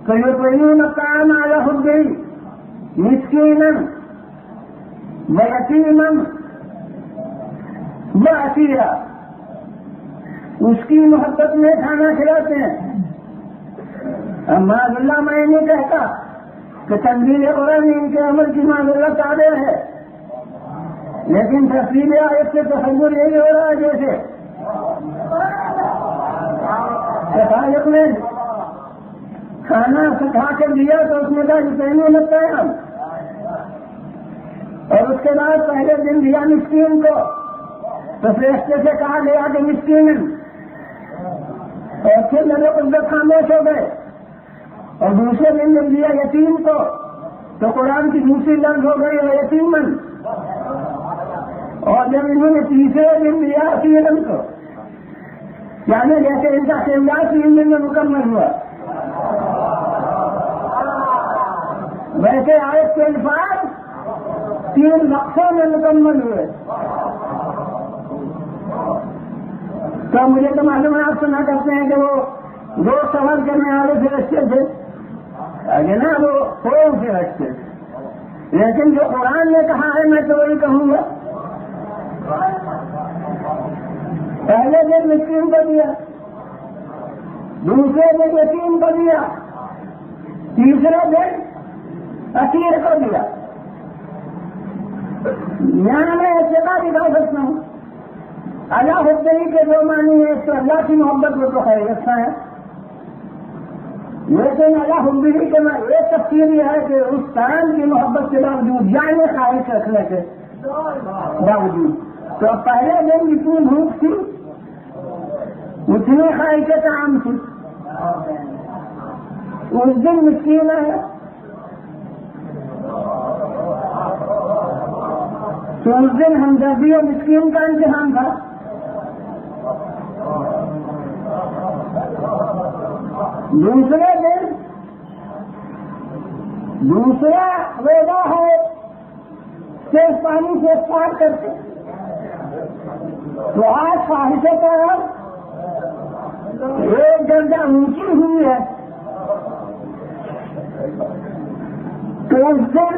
کہ یطعمون الطعام علی حبہ مسکینا ویتیما واسیرا، اس کی محبت میں کھانا کھلاتے ہیں۔ اب معاذ اللہ میں نہیں کہتا کہ تنزیل قرآن ان کے عمل کی معاذ اللہ تابع ہے، لیکن تفصیل آیت سے تصور یہی ہو رہا ہے جیسے خالق نے کھانا سکھا کر دیا تو اس میں کہا پہنے لگتا ہے ہم، اور اس کے بعد پہلے دن دیا مسکین کو تو فرشتے سے کہا گیا کہ مسکین، اور پھر میرے قدرت خاموش ہو گئے، اور دوسرے دن جب دیا یتیم کو تو قرآن کی دوسری لفظ ہو گئی اور یتیمن، اور جب انہوں نے تیسرے دن دیا اسیرن کو، یعنی جیسے ان کا خیال 3 دن میں مکمل ہوا، ویسے آیت کے الفاظ 3 نقشوں میں مکمل ہوئے۔ تو مجھے تو معلوم ہے آپ سنا کرتے ہیں کہ وہ 2 سوال کرنے والے فرشتے تھے، آگے نا وہ کون فرشتے، لیکن جو قرآن نے کہا ہے میں تو وہی کہوں گا۔ پہلے دن مسکین کو دیا، دوسرے دن یتیم کو دیا، تیسرے دن اسیر کو دیا۔ یہاں میں اتفاق دکھا سکتا ہوں، اللہ حبہ کے 2 معنی ہے، ایک تو اللہ کی محبت وہ تو خیریت کا ہے، لیکن اللہ حبہ کے ایک تفسیر یہ ہے کہ اس کام کی محبت کے باوجود جانے خواہش رکھنے کے باوجود، تو پہلے دن جتنی بھوک تھی اتنی خواہش کام تھی، اس دن مسکین ہے تو اس دن ہمدردی اور مسکین کا امتحان تھا۔ دوسرے دن دوسرا وعدہ ہے صرف پانی سے اسٹارٹ کرتے، تو آج خواہش کا ایک درجہ اونچی ہوئی ہے، تو اس دن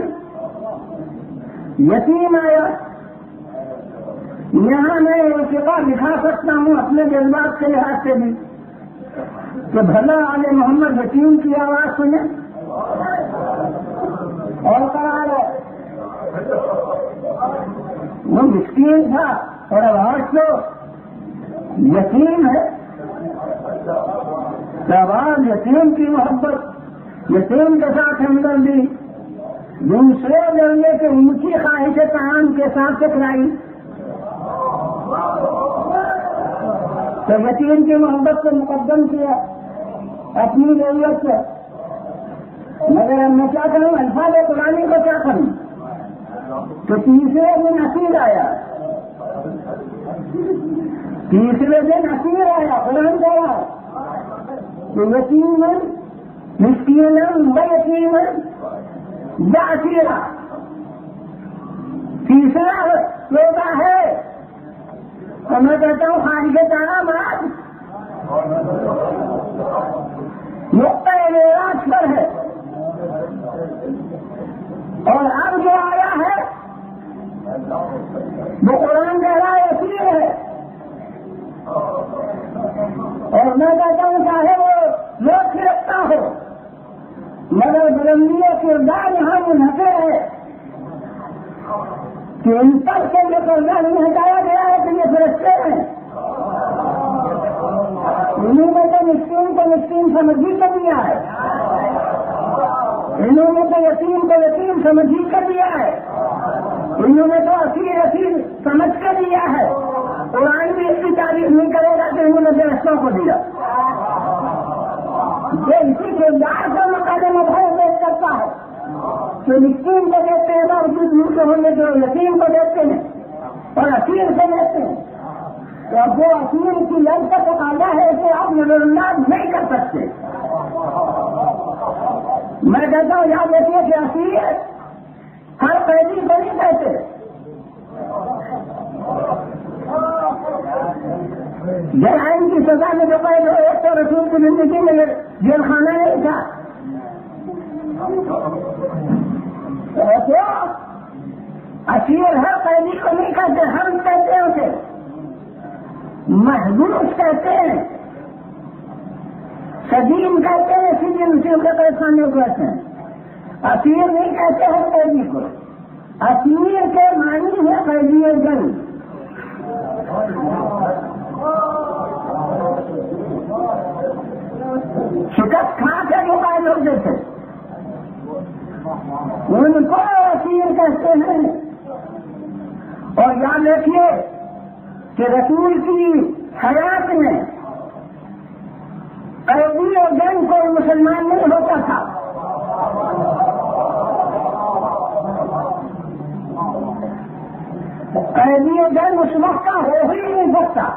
یتیم آیا۔ یہاں میں ارتقا دکھا سکتا ہوں اپنے جذبات کے لحاظ سے بھی کہ بھلا آل محمد یتیم کی آواز سنے اور قرار ہے، وہ مسکین تھا اور آواز تو یتیم ہے، جوان یتیم کی محبت، یتیم کے ساتھ ہمدردی، دوسرے ذریعے کے ان کی خواہش طعام کے ساتھ ٹکرائی، تو یتیم کی محبت کو مقدم کیا اپنی ضرورت سے۔ مگر اب میں کیا کروں، الفاظ قرآنی کو کیا کروں کہ تیسرے دن اسیر آیا، تیسرے دن اسیر آیا، قرآن کہہ رہا کہ یتیمن مسکینن و یتیمن و اسیرا، تیسرا روزہ ہے، تو میں کہتا ہوں خارج تعام آج نقطۂ معراج پر ہے، اور اب جو آیا ہے وہ قرآن کہہ رہا ہے اسیر ہے، اور میں کہتا ہوں چاہے وہ لوگ فرشتہ ہو مگر بلندی کردار یہاں منحصر ہے کہ ان پر سے جو قرضہ نہیں ہٹایا گیا ہے کہ یہ فرشتے ہیں، انہوں نے تو مسکین کو مسکین سمجھ ہی کر دیا ہے، انہوں نے تو یتیم کو یتیم سمجھ ہی کر دیا ہے، انہوں نے تو اسیر اسیر سمجھ کر دیا ہے۔ قرآن بھی اس کی تعریف نہیں کرے گا کہ انہوں نے فرشتوں کو دیا، یہ اسی کردار کا مقدمہ پیش کرتا ہے کہ مسکین کو دیتے ہیں باوجود ملک ہونے کے یتیم کو دیتے ہیں اور اسیر کو دیتے ہیں، تو اب وہ اسیر کی لنگ کا تقاضا ہے کہ آپ نظر انداز نہیں کر سکتے۔ میں کہتا ہوں یاد رکھیے کہ اسیر ہر قیدی کو نہیں کہتے، جرائم کی سزا میں جو قید ہو ایک تو رسول کی زندگی میں جیل خانہ نہیں تھا، اسیر ہر قیدی کو نہیں کہتے، ہم کہتے ہیں اسے محبوس کہتے ہیں، سجین کہتے ہیں، سجن سے قید خانے کو کہتے ہیں، اسیر نہیں کہتے ہر قیدی کو، اسیر کے معنی ہے قیدی جنگ۔ شکست کھا کے جو قائد ہوتے تھے ان کو اسیر کہتے ہیں، اور یاد رکھیے کہ رسول کی حیات میں قیدی اور جنگ کوئی مسلمان نہیں ہوتا تھا، قیدی اور جنگ اس وقت کا ہو ہی نہیں سکتا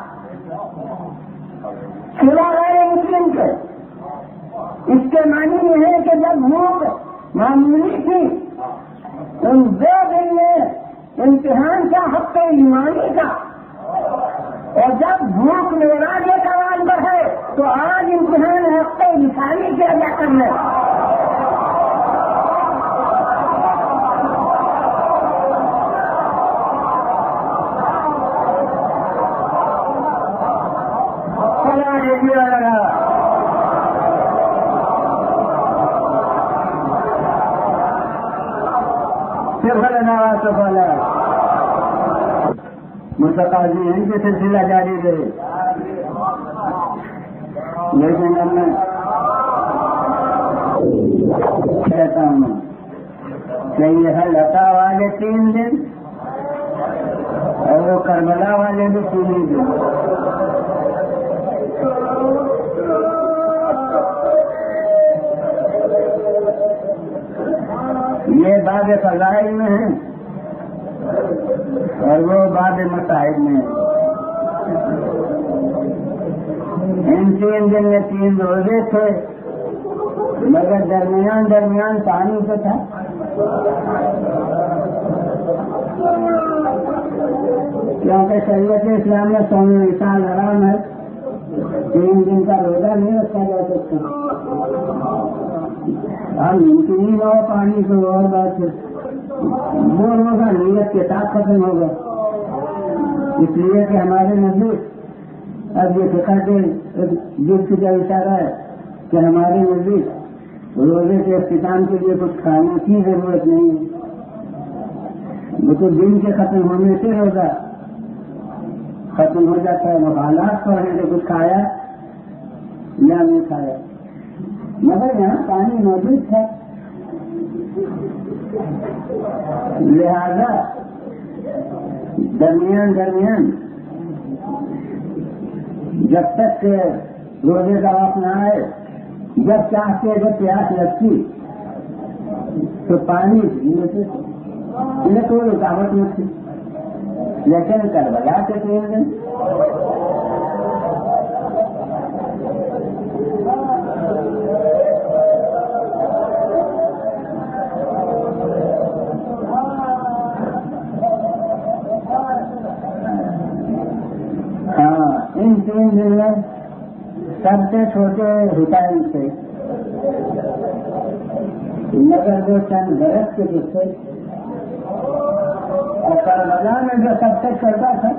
سوا غیر مسلم کے۔ اس کے معنی یہ ہے کہ جب بھوک معمولی تھی ان 2 دن میں امتحان کا حق ایمانی کا، اور جب بھوک معراج کمال پر ہے تو آج امتحان حق انسانی کے ادا کرنے۔ متقاضی کے سلسلہ جاری رہے، لیکن اب میں کہتا ہوں کہ یہ حل عطا والے 3 دن اور وہ کربلا والے بھی 3 دن، یہ باب فضائل میں ہیں اور وہ باب مصائب میں ہیں۔ ان 3 دن میں 3 روزے تھے مگر درمیان پانی تو تھا، کیونکہ شریعت اسلام میں صوم وصال حرام ہے، 3 دن کا روزہ نہیں رکھا جا سکتا۔ اب ممکن ہی ہو پانی کو اور بات ہے، وہ روزہ نیت کے ساتھ ختم ہوگا، اس لیے کہ ہمارے نزدیک اب یہ فقہ کے جلد کا اشارہ ہے کہ ہمارے نزدیک روزے کے اختتام کے لیے کچھ کھانے کی ضرورت نہیں ہے، وہ تو دن کے ختم ہونے سے روزہ ختم ہو جاتا ہے، مکانات تو ہیں کہ کچھ کھایا یا نہیں کھایا، مگر یہاں پانی موجود ہے، لہذا درمیان جب تک کہ روزے کا وقت نہ آئے، جب چاہتے جب پیاس لگتی تو پانی پینے انہیں کوئی رکاوٹ نہ تھی، لیکن کربلا کے 3 دن ان 3 دن میں سب سے چھوٹے حسین تھے، مگر وہ چند برس کے جو تھے، اور کربلا میں جو سب سے چھوٹا تھا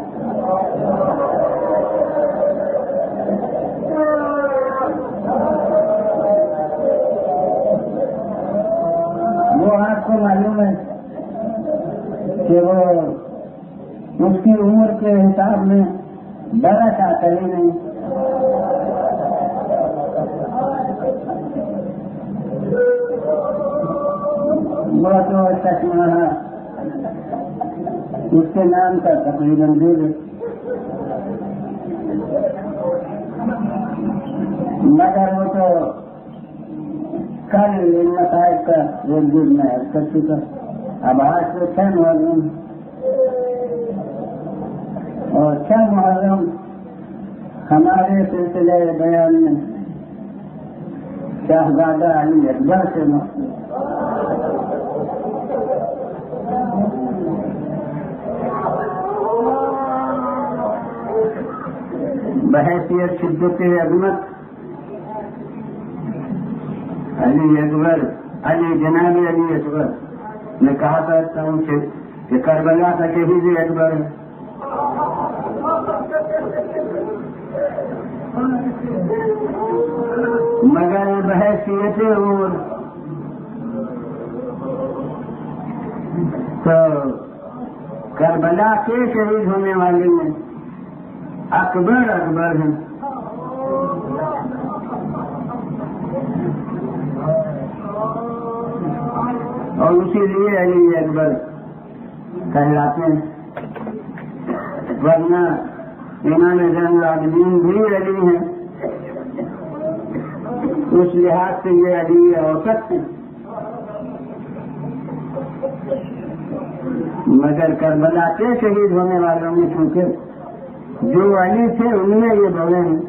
وہ آپ کو معلوم ہے کہ وہ اس کی عمر کے حساب میں برس آتا ہی نہیں، وہ تو چشمہ اس کے نام کا تقریباً دور ہے، مگر وہ تو کل ان مسائل کا ایک دن میں حل کر چکا، اب آج سے 6 محرم اور 6 محرم ہمارے سلسلے بیان میں شہزادہ علی اکبر سے مخصوص بحیثیت شدت عظمت علی اکبر، جناب علی اکبر، میں کہا کرتا ہوں کہ کربلا کا شہید اکبر ہے، مگر بحیثیت عمر تو کربلا کے شہید ہونے والے میں اکبر ہیں، اور اسی لیے علی اکبر کہلاتے ہیں، ورنہ امام زین العابدین بھی علی ہیں، اس لحاظ سے یہ علی اوسط ہیں، مگر کربلا کے شہید ہونے والوں میں چونکہ جو علی تھے ان میں یہ بولے ہیں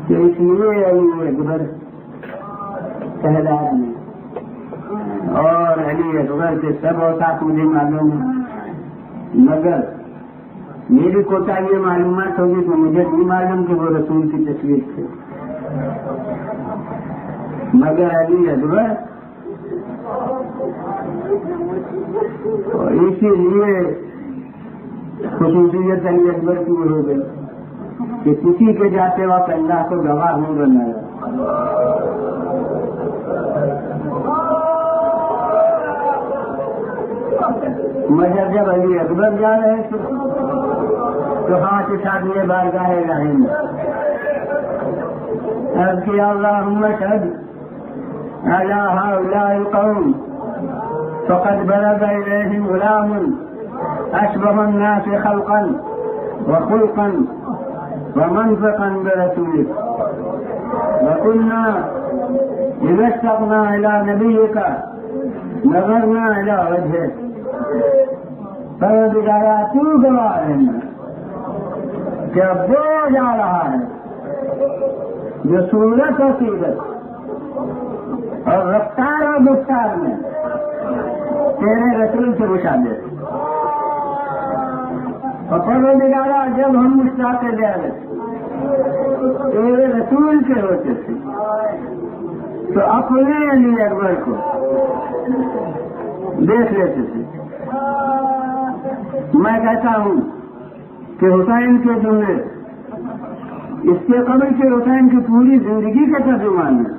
کہ اس لیے علی اکبر کہلاتے ہیں، اور علی اکبر کے سب اوصاف مجھے معلوم ہے، مگر میری کوتا یہ معلومات ہوگی تو مجھے نہیں معلوم کہ وہ رسول کی تصویر تھے، مگر علی اکبر، اور اسی لیے خصوصیت علی اکبر کی ہو گئی کہ کسی کے جاتے وقت اللہ کو گواہ نہیں بنایا، مگر جب علی اکبر جا رہے تھے تو ہاتھ اٹھا دیے بارگاہ الہی میں، عرض کیا اللہم اشہد علی ہؤلاء القوم فقد بلغ الیہم غلام اشبہ الناس خلقا وخلقا ومنطقا برسولک، وكنا اذا اشتقنا الى نبیک نظرنا الى وجهک، پروردگارا تو گواہ رہنا کہ اب جو جا رہا ہے جو صورت و سیرت اور رفتار اور گفتار میں تیرے رسول سے مشابہ، اور پروردگارا جب ہم مشتاق جا رہے تیرے رسول کے ہوتے تھے تو اپنے علی اکبر کو دیکھ لیتے تھے۔ میں کہتا ہوں کہ حسین کے جملے اس کے قبل کے حسین کی پوری زندگی کا ترجمان ہے،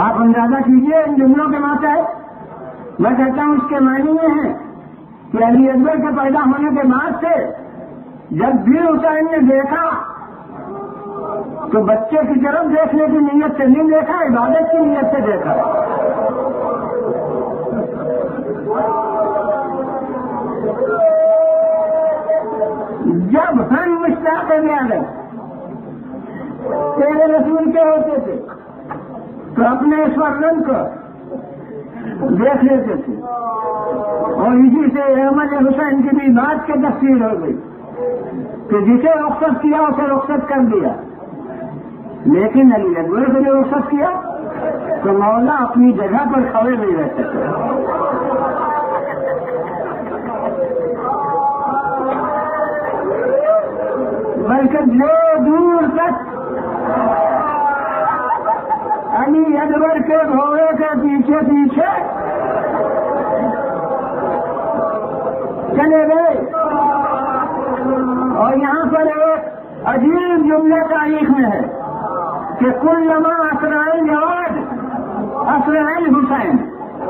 آپ اندازہ کیجئے ان جملوں کے معنی۔ میں کہتا ہوں اس کے معنی یہ ہے کہ علی اکبر کے پیدا ہونے کے بعد سے جب بھی حسین نے دیکھا تو بچے کی طرف دیکھنے کی نیت سے نہیں دیکھا، عبادت کی نیت سے دیکھا. جب ہم مشتاق ہیں تیرے رسول کے ہوتے تھے تو اپنے اس ورن کو دیکھ لیتے تھے، اور اسی سے احمد حسین کی بھی بات کی تفصیل ہو گئی کہ جسے رخصت کیا اسے رخصت کر دیا، لیکن علی اکبر کو جو رخصت کیا تو مولا اپنی جگہ پر کھڑے نہیں رہ سکتے. بلکہ جو دور تک علی اکبر کے گھوڑے کے پیچھے پیچھے چلے گئے. اور یہاں پر ایک عجیب جملہ تاریخ میں ہے کہ کلما اسرع الجواد اسرع الحسین.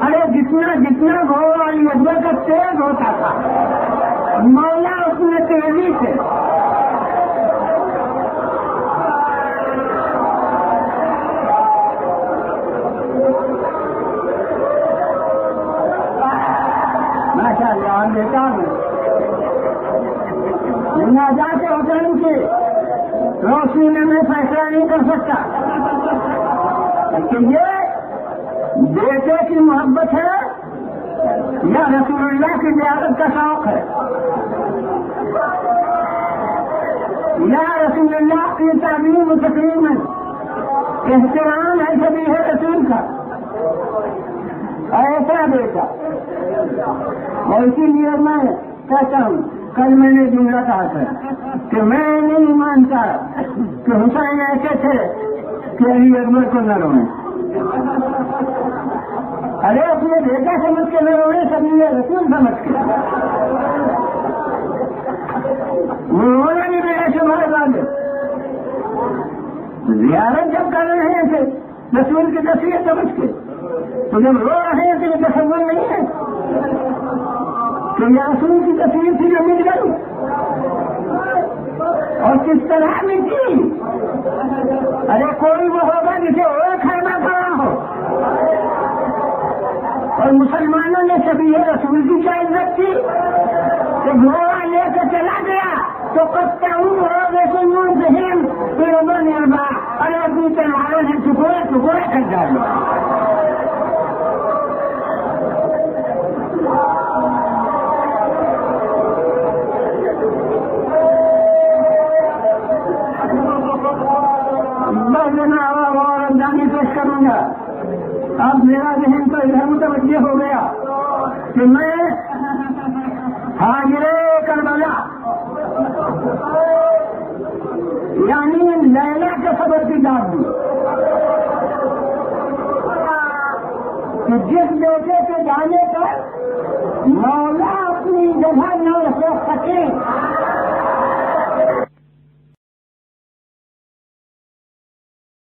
ارے جتنا جتنا گھوڑا علی اکبر کا تیز ہوتا تھا مولا اس میں تیزی سے دیتا ہوں ناجات حسین کی روشنی میں میں فیصلہ نہیں کر سکتا کہ یہ بیٹے کی محبت ہے یا رسول اللہ کی زیارت کا شوق ہے یا رسول اللہ کی تعلیم و تقریم ہے، احترام ہے سبھی ہے رسول کا. ایسا بیٹا. اور اسی لیے میں کہتا ہوں، کل میں نے جملہ کہا تھا کہ میں نہیں مانتا کہ حسین ایسے تھے کہ علی اکبر کو نہ روئیں. ارے اپنے بیٹا سمجھ کے نہ روئے، سبھی رسول سمجھ کے رونا نہیں میرے شمار والے. زیارت جب کر رہے تھے رسول کی تصویر سمجھ کے، تو جب رو رہے ہیں تو یہ تصور نہیں ہے کہ یہ رسول کی تصویر تھی جو مل گئی اور کس طرح ملی. ارے کوئی وہ ہوگا جسے ایک خیمہ پڑا ہو. اور مسلمانوں نے سبھی رسول کی کیا عزت کی کہ گھوڑا لے کے چلا گیا تو کتا ہوں ہو گئے سنون ذہن پھر عمر نربا. ارے اپنی تلواروں سے ٹکڑے ٹکڑے کر ڈالو. پیش کروں گا. اب میرا ذہن تو ادھر متوجہ ہو گیا کہ میں حاضر کربلا یعنی لیلا کے خبر کی داد دوں کہ جس بیٹے کے جانے پر مولا اپنی جگہ نہ رکھ سکے